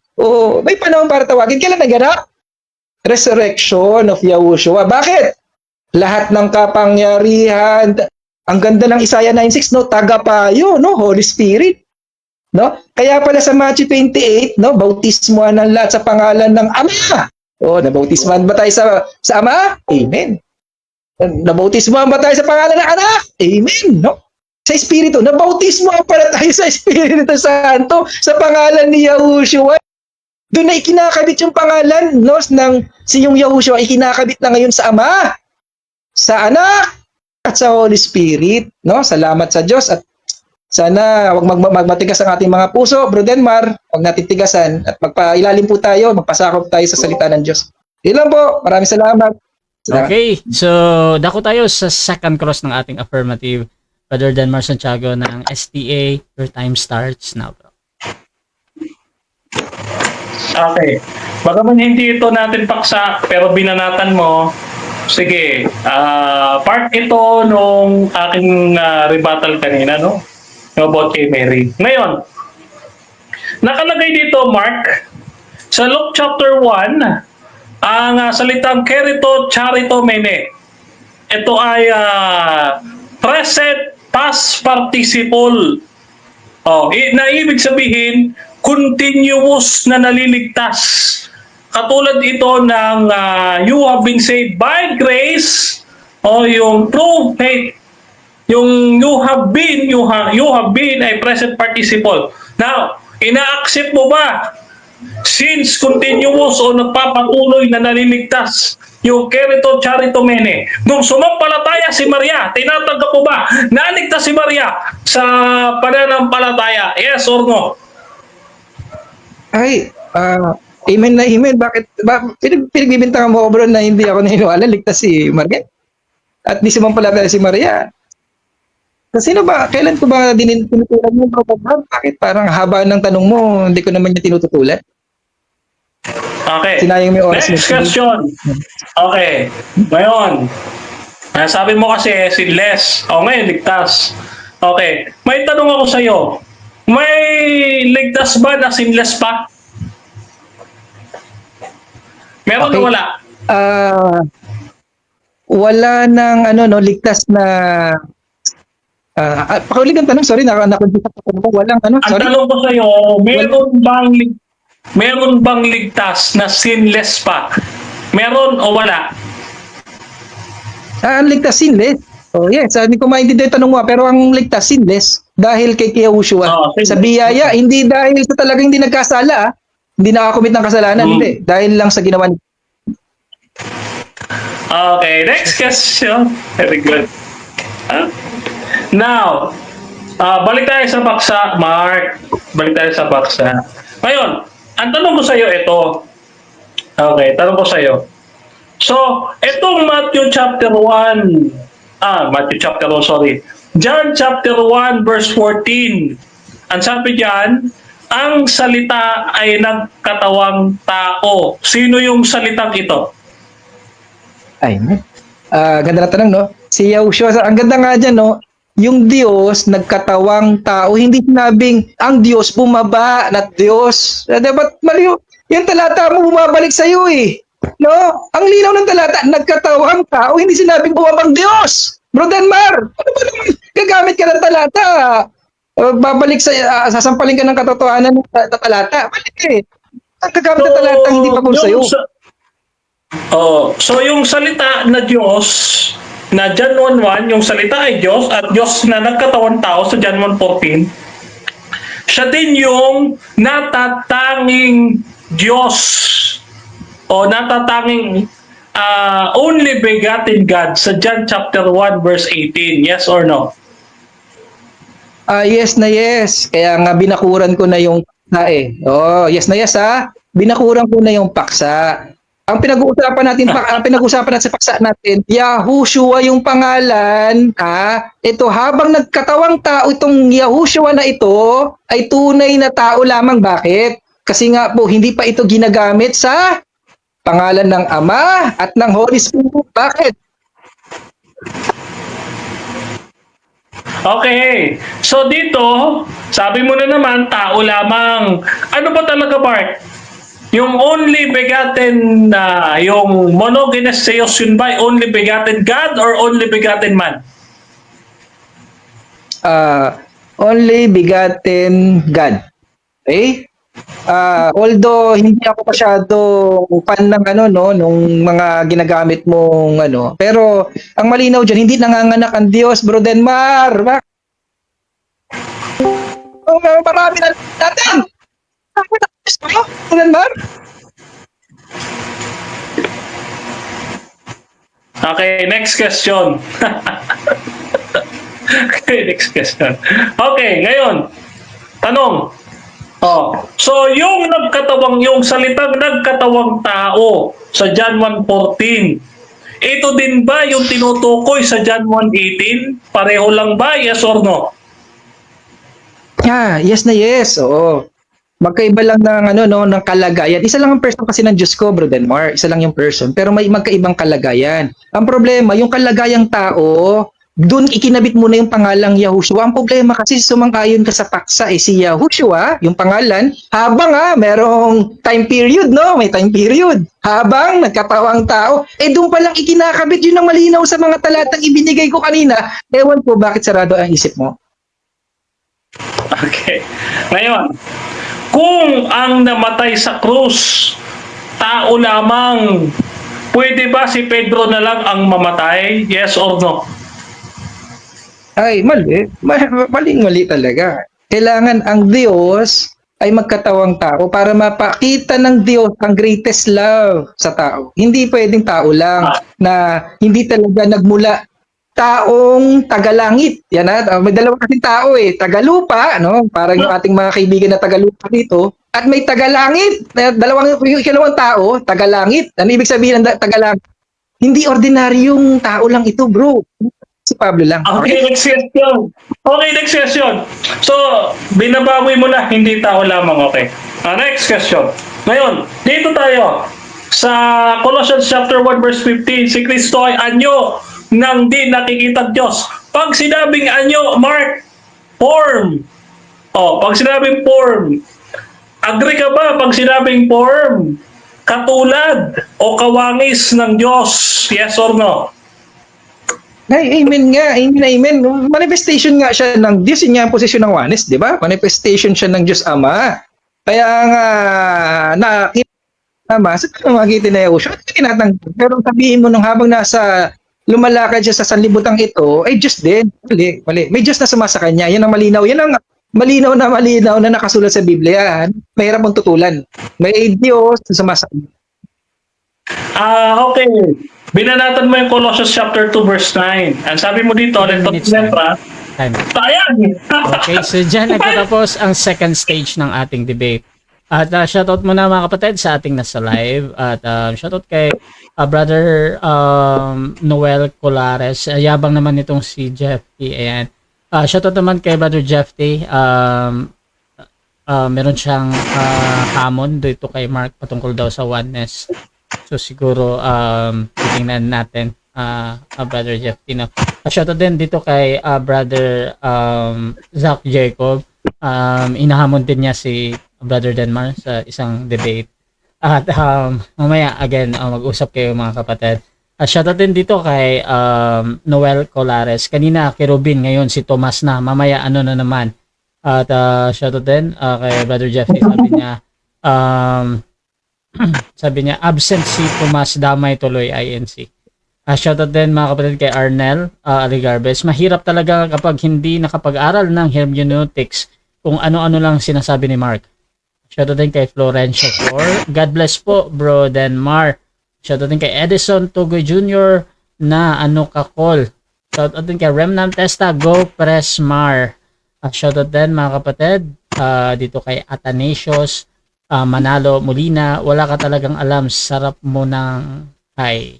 May panahon para tawagin. Kailan naganap? Resurrection of Yahushua. Bakit? Lahat ng kapangyarihan, ang ganda ng Isaiah 9:6, no? Tagapayo, no? Holy Spirit. No? Kaya pala sa Matthew 28, no? Bautismuhan ng lahat sa pangalan ng Ama. Nabautismuhan ba tayo sa Ama? Amen. Nabautismuhan ba tayo sa pangalan ng Anak? Amen. No? Sa Espiritu, nabautismuhan pala tayo sa Espiritu Santo sa pangalan ni Yahushua. Doon na ikinakabit yung pangalan, no, si yung Yahushua, ikinakabit na ngayon sa Ama, sa Anak, at sa Holy Spirit. No? Salamat sa Diyos at sana wag magmatigas ang ating mga puso, Bro Denmar, wag natin tigasan at magpailalim po tayo, magpasakop tayo sa salita ng Diyos. Ilan po, maraming salamat. Okay, so dako tayo sa second cross ng ating affirmative. Brother Denmar Santiago ng STA, your time starts now, bro. Okay. Bagaman hindi ito natin paksa, pero binanatan mo, sige, part ito nung aking rebuttal kanina, no? About kay Mary. Ngayon, nakalagay dito, Mark, sa Luke chapter 1, ang salitang kerito charito mene. Ito ay present past participle. Na ibig sabihin, continuous na naliligtas. Katulad ito ng you have been saved by grace, yung true faith. Yung you have been ay present participle. Now, ina-accept mo ba since continuous o nagpapatuloy na naliligtas yung kerito charito mene? Nung sumampalataya si Maria, tinatanggap mo ba naligtas si Maria sa pananampalataya? Yes or no? Ay, amen na amen. Bakit pinagbibintangan mo, bro, na hindi ako naniniwala ligtas si Maria? At di sumampalataya si Maria? Kasi kailan ko ba tinutulan mo, bro? Bakit parang haba ng tanong mo, hindi ko naman yung tinututulan? Okay. Sinayang mo yung oras. Next question. Okay. Ngayon, sabi mo kasi sinless. Ngayon, ligtas. Okay. May tanong ako sa'yo. May ligtas ba na sinless pa? Meron o wala? Wala nang ligtas na pakulit ang tanong, sorry, nakonfuse ako. Walang sorry. Ang tanong ko sa'yo, meron bang ligtas na sinless pa? Meron o wala? Ang ligtas sinless. Yes, hindi ko maintindihan yung tanong mo, pero ang ligtas sinless dahil kay Yahushua. Sa biyaya, hindi dahil sa talagang hindi nagkasala, hindi nakakomit ng kasalanan, hindi. Dahil lang sa ginawa niya. Okay, next question. Very good. Now, balik tayo sa baksa, Mark. Balik tayo sa baksa. Ngayon, ang tanong ko sa'yo ito. Okay, tanong ko sa'yo. So, itong Matthew chapter 1, John chapter 1 verse 14. Ang sabi diyan, ang salita ay nagkatawang tao. Sino yung salitang ito? Ay, ganda na tanong, no? Si Yahushua, ang ganda nga dyan, no? Yung Diyos, nagkatawang tao, hindi sinabing, ang Diyos bumaba, not Diyos. Dapat mali yung talata mo bumabalik sa iyo eh. No? Ang linaw ng talata, nagkatawang tao, hindi sinabing bumabang Diyos. Bro Denmar, ano ba naman? Gagamit ka ng talata. Babalik sa, sasampalin ka ng katotohanan ng talata. Balik eh. Ang gagamit ng talata, hindi pa sa iyo. So yung salita na Diyos, na John 1:1, yung salita ay Diyos at Diyos na nagkatawang tao sa John 1:14, siya din yung natatanging Diyos o natatanging only begotten God sa John chapter 1 verse 18. Yes or no? Yes na yes. Kaya nga binakuran ko na yung paksa eh. Oh, yes na yes ha. Binakuran ko na yung paksa. Ang pinag-uusapan natin sa paksa natin, Yahushua yung pangalan, ha? Ito habang nagkatawang tao itong Yahushua na ito ay tunay na tao lamang. Bakit? Kasi nga po hindi pa ito ginagamit sa pangalan ng Ama at ng Holy Spirit. Bakit? Okay. So dito, sabi mo na naman, tao lamang. Ano ba talaga, Bart? Yung only begotten, yung monogenes theos yun ba, only begotten God or only begotten man? Only begotten God. Okay? Although hindi ako masyado fan ng nung mga ginagamit mong pero ang malinaw diyan hindi nanganganak ang Diyos, Bro Denmar. Marami na natin. Bro Denmar. Okay, next question. Okay, next question. Okay, ngayon, tanong. So yung salitang nagkatawang tao sa John 1:14, ito din ba yung tinutukoy sa John 1:18? Pareho lang ba? Yes or no? Yes na yes. Oo. Magkaiba lang ng ng kalagayan. Isa lang ang person kasi ng Diyos ko, Bro Denmar. Isa lang yung person, pero may magkaibang kalagayan. Ang problema, yung kalagayang tao, doon ikinabit mo na yung pangalang Yahushua. Ang problema kasi sumang-ayon ka sa paksa si Yahushua, yung pangalan, habang merong time period, no? May time period. Habang nagkatawang tao, doon pa lang ikinakabit, yun ang malinaw sa mga talatang ibinigay ko kanina. Ewan po bakit sarado ang isip mo. Okay. Ngayon, kung ang namatay sa krus, tao lamang, pwede ba si Pedro na lang ang mamatay? Yes or no? Ay, mali. Mali talaga. Kailangan ang Diyos ay magkatawang tao para mapakita ng Diyos ang greatest love sa tao. Hindi pwedeng tao lang na hindi talaga nagmula taong tagalangit. Yan may dalawa kasing tao tagalupa, parang yung ating mga kaibigan na tagalupa dito, at may tagalangit. Yung ikalawang tao, tagalangit. Ano ibig sabihin ng tagalangit? Hindi ordinaryong tao lang ito, bro. Si Pablo lang. Okay, next question. So, binabawi mo na, hindi tao lamang. Okay. Next question. Ngayon, dito tayo sa Colossians chapter 1 verse 15. Si Kristo ay anyo ng di nakikitang Diyos. Pag sinabing anyo, Mark, form. Pag sinabing form, agree ka ba pag sinabing form? Katulad o kawangis ng Diyos? Yes or no? Ay, amen nga. Amen. Manifestation nga siya ng Diyos. Yun nga ang posisyon ng Juanes, di ba? Manifestation siya ng Diyos Ama. Kaya nga, nakakita Ama, sa pamamagitan na Yahushua, tinatanggal. Pero sabihin mo nung habang nasa lumalakad siya sa sanlibutan ito, ay Diyos din. Mali. May Diyos na sumasa kanya. Yan ang malinaw. Yan ang malinaw na nakasulat sa Biblia. Mahirap mong tutulan. May Diyos na sumasa kanya. Okay. Binanatan mo yung Colossians chapter 2 verse 9. Ang sabi mo dito, Time. Sayang! Okay, so dyan nagtatapos ang second stage ng ating debate. At shoutout muna mga kapatid sa ating nasa live. At shoutout kay Brother Noel Colares. Yabang naman itong si Jeff T. Ayan. Shoutout naman kay Brother Jeff T. meron siyang hamon dito kay Mark patungkol daw sa oneness. So siguro titingnan natin Brother Jeff Tino. Shoutout din dito kay Brother Zach Jacob. Inahamon din niya si Brother Denmar sa isang debate. At mamaya again mag-usap kayo mga kapatid. Shoutout din dito kay Noel Colares. Kanina kay Robin, ngayon si Thomas na. Mamaya ano na naman. At shoutout din kay Brother Jeffy. Sabi niya absent si Thomas, damay tuloy INC. Shoutout din mga kapatid kay Arnel Aligarbes. Mahirap talaga kapag hindi nakapag-aral ng hermeneutics kung ano-ano lang sinasabi ni Mark. Shoutout din kay Florencio Flor. God bless po bro Denmar. Shoutout din kay Edison Tugoy Jr. na ano ka call. Shoutout din kay Remnant Testa. Go Press Mar. Shoutout din mga kapatid dito kay Athanasius Manalo Molina. Wala ka talagang alam, sarap mo ng hi.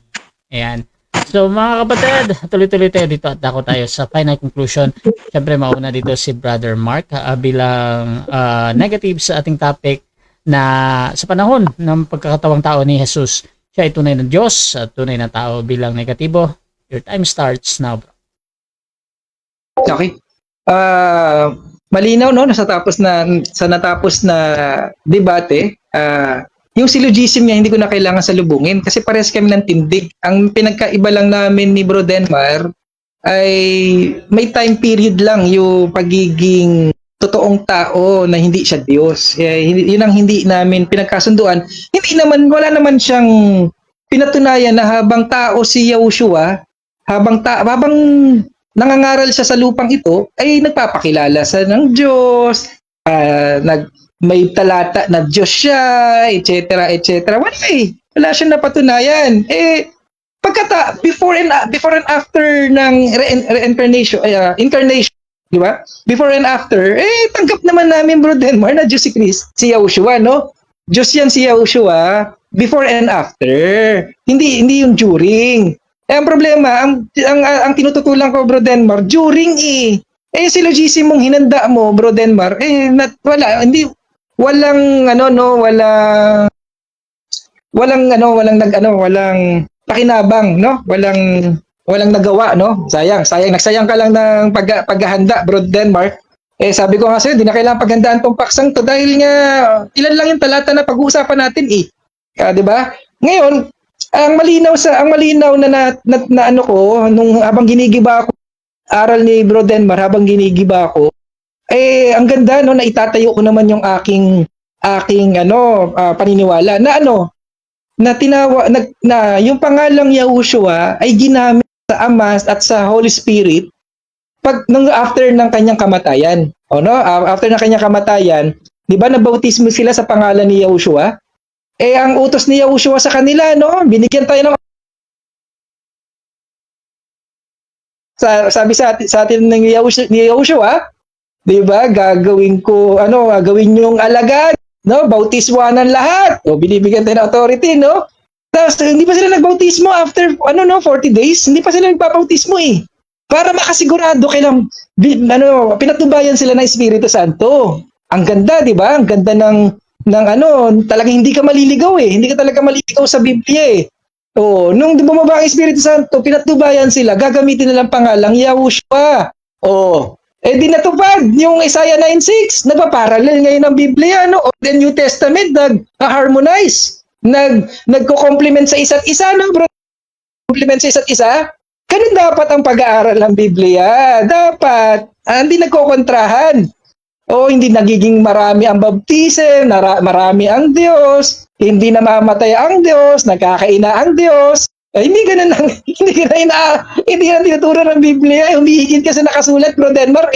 Ayan. So mga kapatid, tuloy-tuloy tayo dito at dako tayo sa final conclusion. Siyempre mauna dito si Brother Mark bilang negative sa ating topic na sa panahon ng pagkakatawang tao ni Jesus, siya ay tunay na Diyos at tunay na tao bilang negatibo. Your time starts now, bro. Okay. Malinaw no sa natapos na debate, yung syllogism niya hindi ko na kailangan salubungin kasi parehas kami ng tindig. Ang pinagkaiba lang namin ni Bro Denmar ay may time period lang yung pagiging totoong tao na hindi siya Diyos. Yun ang hindi namin pinagkasunduan. Wala naman siyang pinatunayan na habang tao si Yahushua, habang nangangaral siya sa lupang ito, ay nagpapakilala sa ng Diyos, may talata na Diyos siya, etc. Wala siyang napatunayan. Before and after ng reincarnation, incarnation, di ba? Before and after, tanggap naman namin Bro Denmar na Diyos si Yahushua, no? Diyos yan si Yahushua, before and after. Hindi yung during. Ang problema, ang tinututulan ko Bro Denmar, during syllogism mong hinanda mo Bro Denmar, walang pakinabang, no? Walang nagawa, no? Nagsayang ka lang ng paghahanda Bro Denmar. Sabi ko nga sa'yo, di na kailangan paghandaan tong paksang to dahil nga ilan lang yung talata na pag-uusapan natin di ba? Ngayon, ang malinaw na ano ko nung habang ginigiba ako aral ni Bro Denmar, habang ginigiba ako, ang ganda no, na itatayo ko naman yung aking paniniwala na yung pangalang Yahushua ay ginamit sa Ama at sa Holy Spirit after ng kanyang kamatayan. After ng kanyang kamatayan, 'di ba nabautismo sila sa pangalan ni Yahushua? Ang utos ni Yahushua sa kanila, no? Binigyan tayo ng sabi sa atin ng Yahushua, 'di ba? Gagawin yung alagad, no? Bautismuhan ng lahat. Binibigyan tayo ng authority, no? Tapos hindi pa sila nagbautismo after 40 days, hindi pa sila nagbabautismo Para makasigurado pinatubayan sila ng Espiritu Santo. Ang ganda, 'di ba? Ang ganda ng talagang hindi ka maliligaw Hindi ka talaga maliligaw sa Biblia nung bumaba ang Espiritu Santo, pinatubayan sila, gagamitin nilang pangalang Yahushua. Di natupad yung Isaiah 9:6, nagpa-parallel ngayon ang Biblia, no? The New Testament nag-harmonize, nagko-complement sa isa't isa, no, bro? Complement sa isa't isa. Ganun dapat ang pag-aaral ng Biblia. Dapat, hindi nagkokontrahan. Hindi nagiging marami ang baptism, marami ang Diyos, hindi namamatay ang Diyos, nagkakaina ang Diyos. Hindi ganun hindi na tinuturo ng Biblia. Humihigit ka sa nakasulat, Bro Denmar,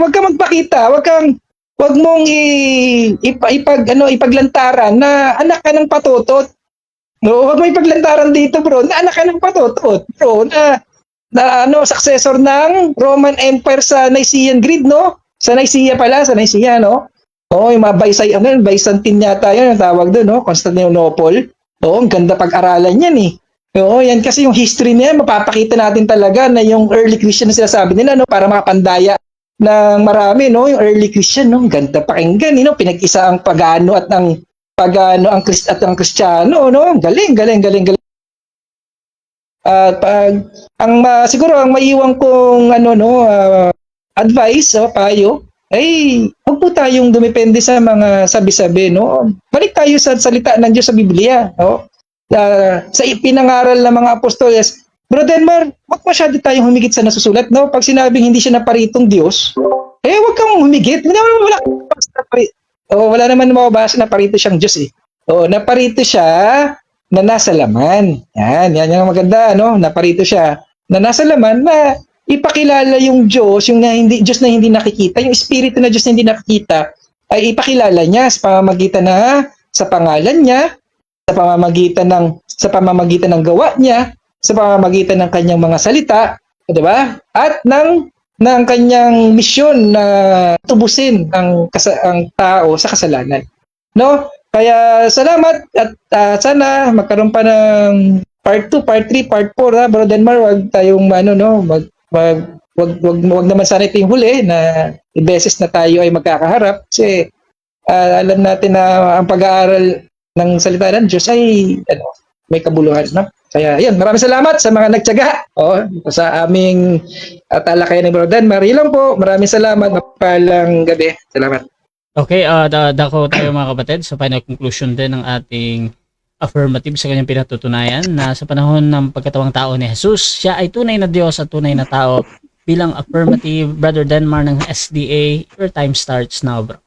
wag ka magpakita, wag mong ipaglantaran na anak ka ng patotot. Wag mo ipaglantaran dito, bro, na anak ka ng patotot. Bro, successor ng Roman Empire sa Nicene Creed, no? Sa Nicaea, no? Yung mga Byzantine yata yun, ang tawag doon, no? Constantinople. Ang ganda pag-aralan yan, yan kasi yung history niya, mapapakita natin talaga na yung early Christian na sinasabi nila, no? Para makapandaya ng marami, no? Yung early Christian, no? Ganda pakinggan, no? Pinag-isa ang pagano at ang Kristiyano, no? Galing, galing, galing, galing. At siguro ang maiwan kong advice o payo ay huwag po tayong dumepende sa mga sabi-sabi, no? Balik tayo sa salita ng Diyos sa Biblia, no? Sa ipinangaral ng mga apostoles, Bro Denmar, huwag masyado tayong humigit sa nasusulat, no? Pag sinabing hindi siya naparitong Diyos, huwag kang humigit. Wala naman mababasa na parito siyang Diyos eh. Naparito siya na nasa laman. Yan yung maganda, no? Naparito siya na nasa laman na ipakilala yung Diyos, Diyos na hindi nakikita, yung Espiritu na Diyos na hindi nakikita, ay ipakilala niya sa pamamagitan sa pangalan niya, sa pamamagitan ng gawa niya, sa pamamagitan ng kanyang mga salita, di ba? At ng kanyang misyon na tubusin ang tao sa kasalanan. No? Kaya salamat at sana magkaroon pa ng part 2, part 3, part 4 ha, Bro Denmar, wag tayong wag naman sana ito yung huli na beses na tayo ay magkakaharap kasi alam natin na ang pag-aaral ng salita ng Diyos ay may kabuluhan, no? Kaya yun, maraming salamat sa mga nagtiyaga sa aming talakayan ni Bro Denmar. Yun lang po, maraming salamat, mapalang gabi. Salamat. Okay, dako tayo mga kapatid sa final conclusion din ng ating affirmative sa kanyang pinatutunayan na sa panahon ng pagkatawang tao ni Jesus, siya ay tunay na Diyos at tunay na tao. Bilang affirmative, Brother Denmar ng SDA, your time starts now, bro.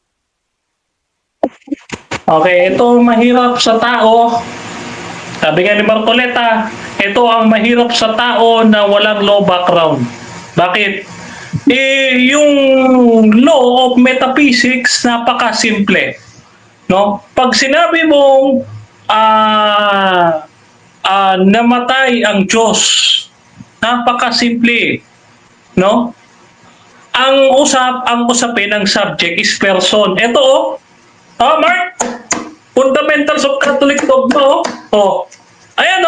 Okay, ito mahirap sa tao. Sabi nga ni Marcoleta, ito ang mahirap sa tao na walang law background. Bakit? Yung law of metaphysics napakasimple, no? Pag sinabi mong namatay ang Diyos, napakasimple, no? Ang usapin ng subject is person. Ito Mark, fundamentals of Catholic dogma ayan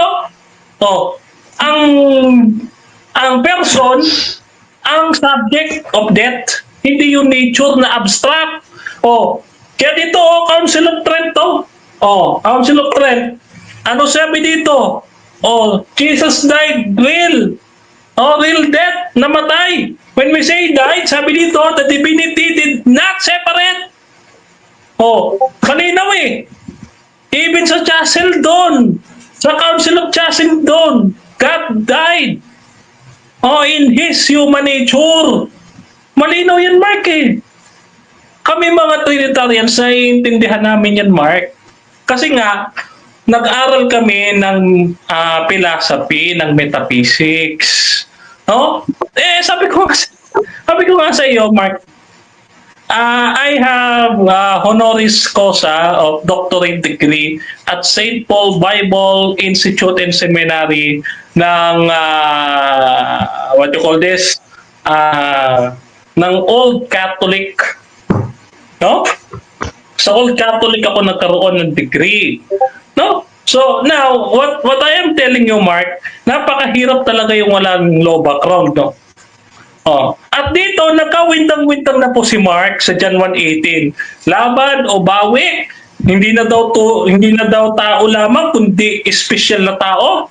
ang person, ang subject of death, hindi yung nature na abstract. Kaya dito, Council of Trent Council of Trent. Ano sabi dito? Jesus died real. Real death, namatay. When we say died, sabi dito, the divinity did not separate. Malinaw eh. Even sa Chalcedon, sa Council of Chalcedon, God died. In His human nature. Malinaw yan, Mark eh. Kami mga Trinitarians, naiintindihan namin yan, Mark. Kasi nga, nag-aral kami ng philosophy, ng metaphysics. Sabi ko nga sa iyo, Mark, I have honoris causa of doctorate degree at St. Paul Bible Institute and Seminary ng ng Old Catholic, no? Sa Old Catholic ako nagkaroon ng degree, no? So now, what I am telling you, Mark, napakahirap talaga yung walang law background, no? At dito, nagkawintang-wintang na po si Mark sa John 1:18. Laban o bawi, hindi na daw tao lamang, kundi espesyal na tao.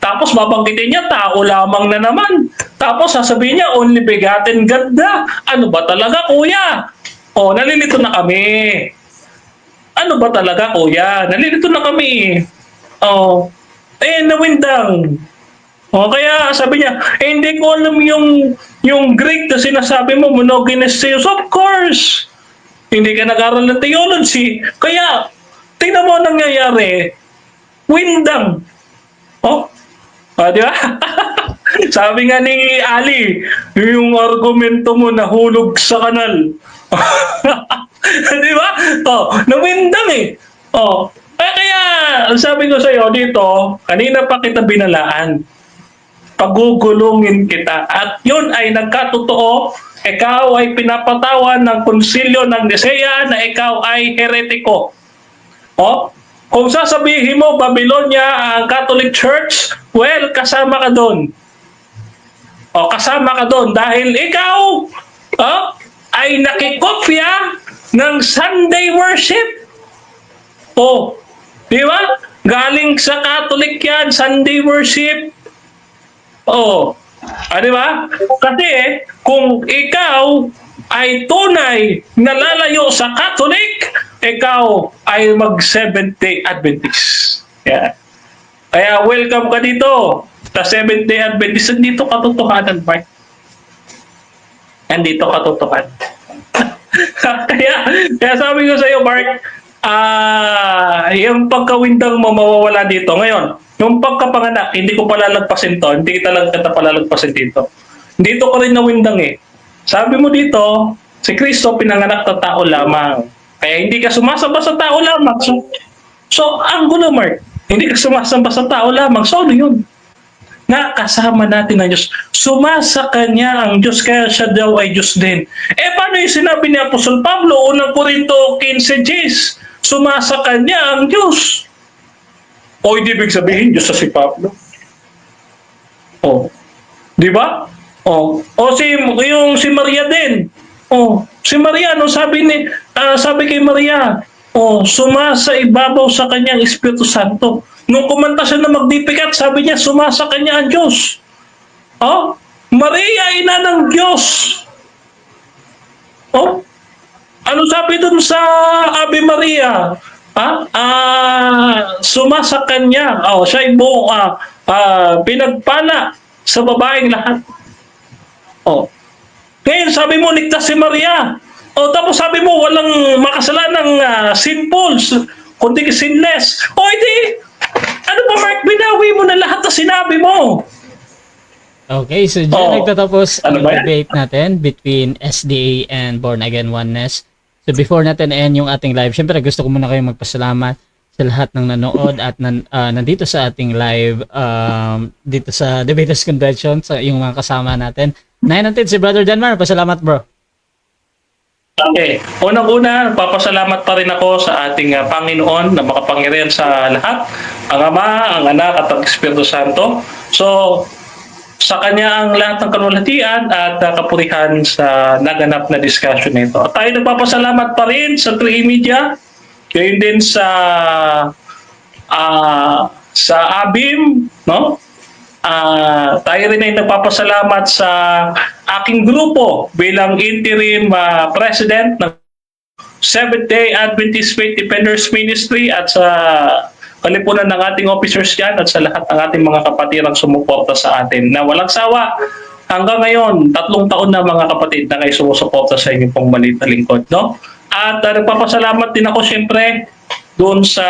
Tapos babanggitin niya, tao lamang na naman. Tapos sasabihin niya, only begotten God na. Ano ba talaga, kuya? Nalilito na kami. Ano ba talaga, kuya? Nalilito na kami. Nawindang. Kaya sabi niya, hindi ko alam yung Greek na sinasabi mo, monogenes theos. Of course, hindi ka nag-aral ng theology. Kaya, tingnan mo ang nangyayari. Windang. Di ba? Sabi nga ni Ali, yung argumento mo nahulog sa kanal. Di ba? Nawindang eh. Kaya, sabi ko sa iyo dito, kanina pa kita binalaan. Pagugulungin kita. At yun ay nagkatotoo, ikaw ay pinapatawan ng konsilyo ng Nicea na ikaw ay heretiko. Kung sasabihin mo, Babylonia ang Catholic Church, well, kasama ka doon. Kasama ka doon dahil ikaw ay nakikopya ng Sunday worship. Oh, di ba? Galing sa Catholic yan, Sunday worship. Oh, di ba? Kasi kung ikaw ay tunay na lalayo sa Catholic, ikaw ay mag-Seventh-day Adventist. Yeah. Kaya welcome ka dito sa Seventh-day Adventist. Nandito katotohanan, Mark. Nandito katotohanan. kaya sabi ko sa iyo, Mark, yung pagkawindang mo mawawala dito. Ngayon, yung pagkapanganak, hindi ko palalagpasin to. Hindi kita lang kita palalagpasin dito. Dito ko rin nawindang eh. Sabi mo dito, si Kristo pinanganak na tao lamang. Kaya hindi ka sumasamba sa tao lamang. So ang gulo, Mark. Hindi ka sumasamba sa tao lamang. So ano yun? Na kasama natin ang Diyos. Sumasa kanya ang Diyos, kaya siya daw ay Diyos din. Paano yung sinabi ni Apostol Pablo, unang Korinto 15:10, sumasa kanya ang Diyos. O hindi ibig sabihin, Diyos sa si Pablo. O, di ba? O si Maria din. O, si Maria, no, sabi kay Maria, sumasa ibabaw sa kanyang Espiritu Santo. Nung kumanta siya na Magnificat, sabi niya, sumasa kanya ang Diyos. Maria, ina ng Diyos. Ano sabi dun sa Ave Maria? Sumasa kanya. Siya ay buong pinagpala sa babaeng lahat. Ngayon, sabi mo, ligtas si Maria. Tapos sabi mo, walang makasalanang sinful, kundi sinless. Hindi. Ano ba, Mark? Binawi mo na lahat na sinabi mo. Okay, so dyan nagtatapos Ano ang ba yan? debate natin between SDA and Born Again Oneness. So before natin end yung ating live, syempre gusto ko muna kayong magpasalamat sa lahat ng nanood at nandito sa ating live dito sa Debaters Convention, sa yung mga kasama natin. Nahin natin si Brother Denmar. Pasalamat, bro. Okay. Unang-una, nagpapasalamat pa rin ako sa ating Panginoon na makapangyarihan sa lahat. Ang Ama, ang Anak at ang Espiritu Santo. So, sa Kanya ang lahat ng kalulatian at kapurihan sa naganap na discussion nito. At tayo nagpapasalamat pa rin sa 3E Media, gayon din sa ABIM, no? Tayo rin ay nagpapasalamat sa aking grupo bilang interim president ng Seventh-day Adventist Faith Defenders Ministry at sa kalipunan ng ating officers dyan at sa lahat ng ating mga kapatirang sumuporta sa atin na walang sawa. Hanggang ngayon, 3 taon na mga kapatid na kayo sumusuporta sa inyong pong maliit na lingkod. No? At nagpapasalamat din ako siyempre doon sa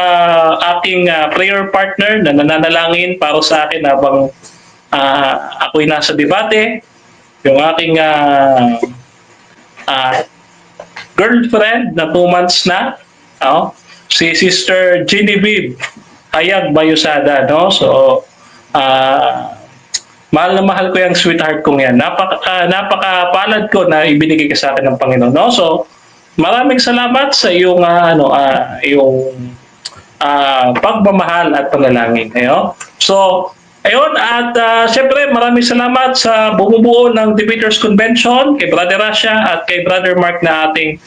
aking prayer partner na nananalangin para sa akin habang ako'y nasa debate. Yung aking girlfriend na 2 months na, si Sister Genevieve Hayag Bayusada. No? So, mahal na mahal ko yung sweetheart kong yan. Napakapalad ko na ibinigay ka sa akin ng Panginoon. No? So, maraming salamat sa iyong pagmamahal at panalangin. So, ayun, at siyempre maraming salamat sa bumubuo ng Debaters Convention, kay Brother Rasha at kay Brother Mark na ating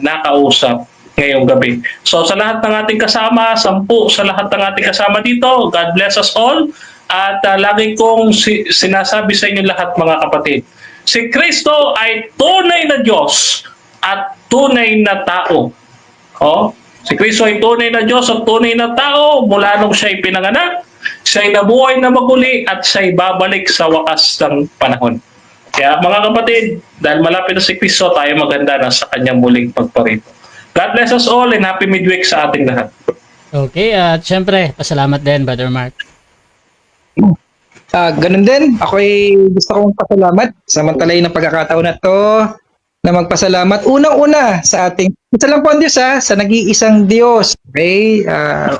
nakausap ngayong gabi. So sa lahat ng ating kasama, 10 sa lahat ng ating kasama dito, God bless us all. At lagi kong sinasabi sa inyo lahat mga kapatid, si Kristo ay tunay na Diyos at tunay na tao. Si Kristo ay tunay na Diyos at tunay na tao mula nung siya'y pinanganak, siya'y nabuhay na maguli at siya'y babalik sa wakas ng panahon. Kaya mga kapatid, dahil malapit na si Kristo, tayo maganda na sa kanyang muling pagparito. God bless us all and happy midweek sa ating lahat. Okay, at syempre, pasalamat din, Brother Mark. Ganun din, ako'y gusto kong pasalamat samantalay ng pagkakataon na to na magpasalamat unang-una sa ating isa lang po ang Diyos sa nag-iisang Diyos. Okay?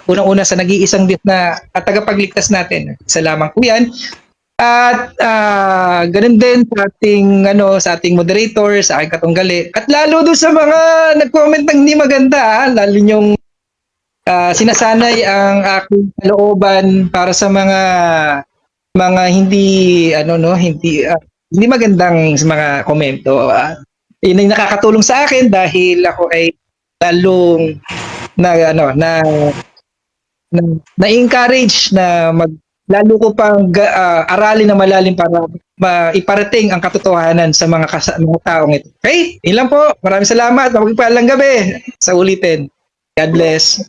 Unang-una sa nag-iisang Diyos na tagapagligtas natin. Isa lamang po yan. At ganun din sa ating moderator, sa aking katunggali. At lalo doon sa mga nag-comment ng hindi maganda, lalo yung sinasanay ang aking kalooban para sa mga hindi hindi magandang mga komento. Yun ay nakakatulong sa akin dahil ako ay lalong na-encourage na lalo ko pang aralin na malalim para iparating ang katotohanan sa mga taong ito. Okay? Yun lang po. Maraming salamat. Mapagpalang gabi sa ulitin. God bless.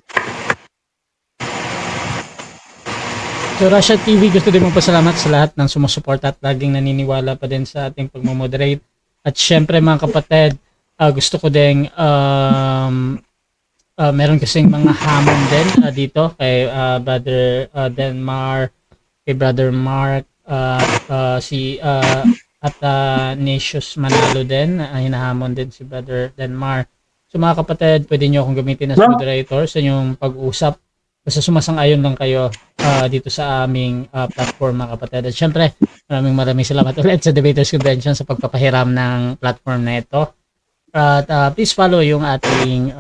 So Russia TV, gusto din magpasalamat sa lahat ng sumusuporta at laging naniniwala pa din sa ating pagmamoderate. At syempre mga kapatid, gusto ko din meron kasing mga hamon din dito kay Brother Denmar, kay Brother Mark, at Nicius Manalo din, hinahamon din si Brother Denmar. So mga kapatid, pwede nyo akong gamitin as moderator sa inyong pag-usap. Basta sumasang-ayon lang kayo dito sa aming platform mga kapatid. At syempre, maraming salamat ulit sa Debaters Convention sa pagpapahiram ng platform na ito. At please follow yung aking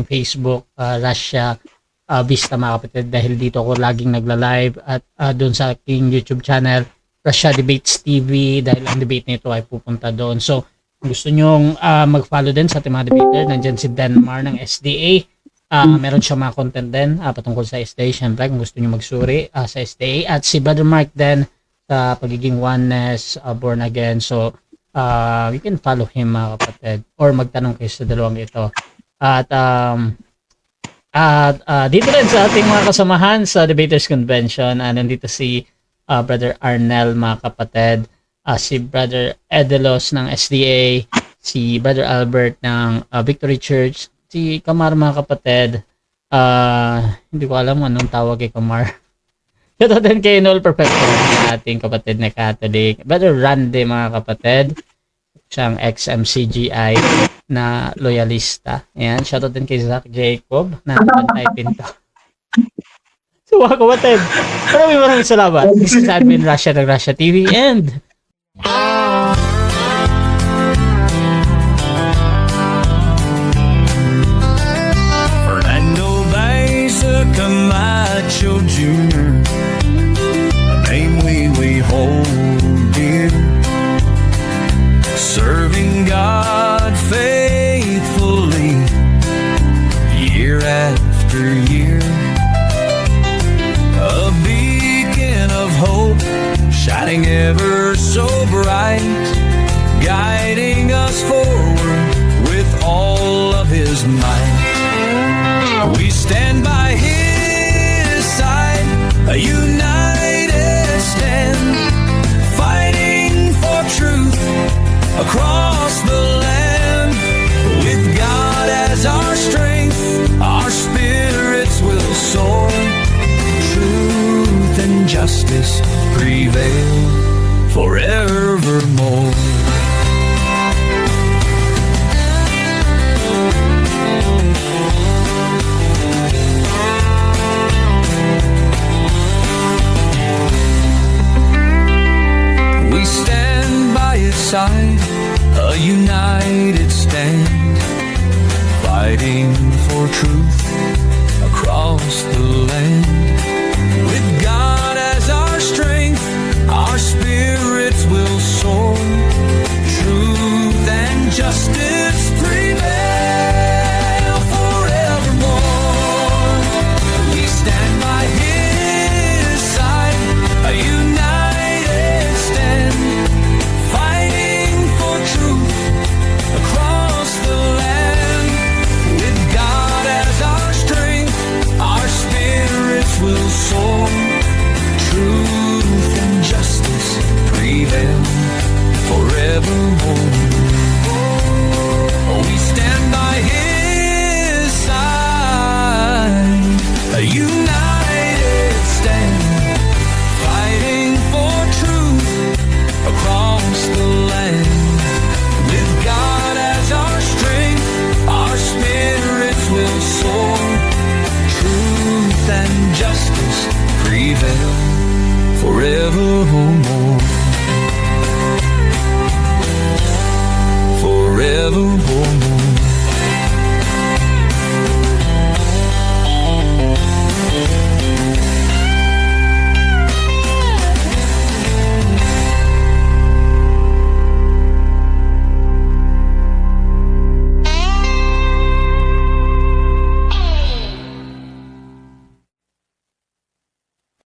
Facebook, Russia Vista mga kapatid, dahil dito ako laging nagla-live, at doon sa aking YouTube channel, Russia Debates TV, dahil ang debate nito ay pupunta doon. So, kung gusto nyong mag-follow din sa ating mga debater, nandyan si Denmar ng SDA. Meron siya mga content din patungkol sa SDA, syempre kung gusto nyo magsuri sa SDA, at si Brother Mark din sa pagiging oneness, born again. So you can follow him mga kapatid, or magtanong kayo sa dalawang ito. At dito rin sa ating mga kasamahan sa Debaters Convention, nandito si Brother Arnel mga kapatid, si Brother Edelos ng SDA, si Brother Albert ng Victory Church, si Kamar mga kapatid. Hindi ko alam anong tawag kay Kamar. Ito din kay Noel Perfecto, ating kapatid na Catholic. Brother Randy mga kapatid, siyang ex-MCGI na loyalista. Ayan, shoutout din kay Zach Jacob na bantay pinto. So mga kapatid, maraming salamat. This is Admin Russia ng Russia TV, and Camacho Jr., a name we hold dear, serving God faithfully year after year, a beacon of hope shining ever so bright, guiding us forward with all of His might. We stand by His side, a united stand, fighting for truth across the land. With God as our strength, our spirits will soar. Truth and justice prevail forevermore. We stand by His side, a united stand, fighting for truth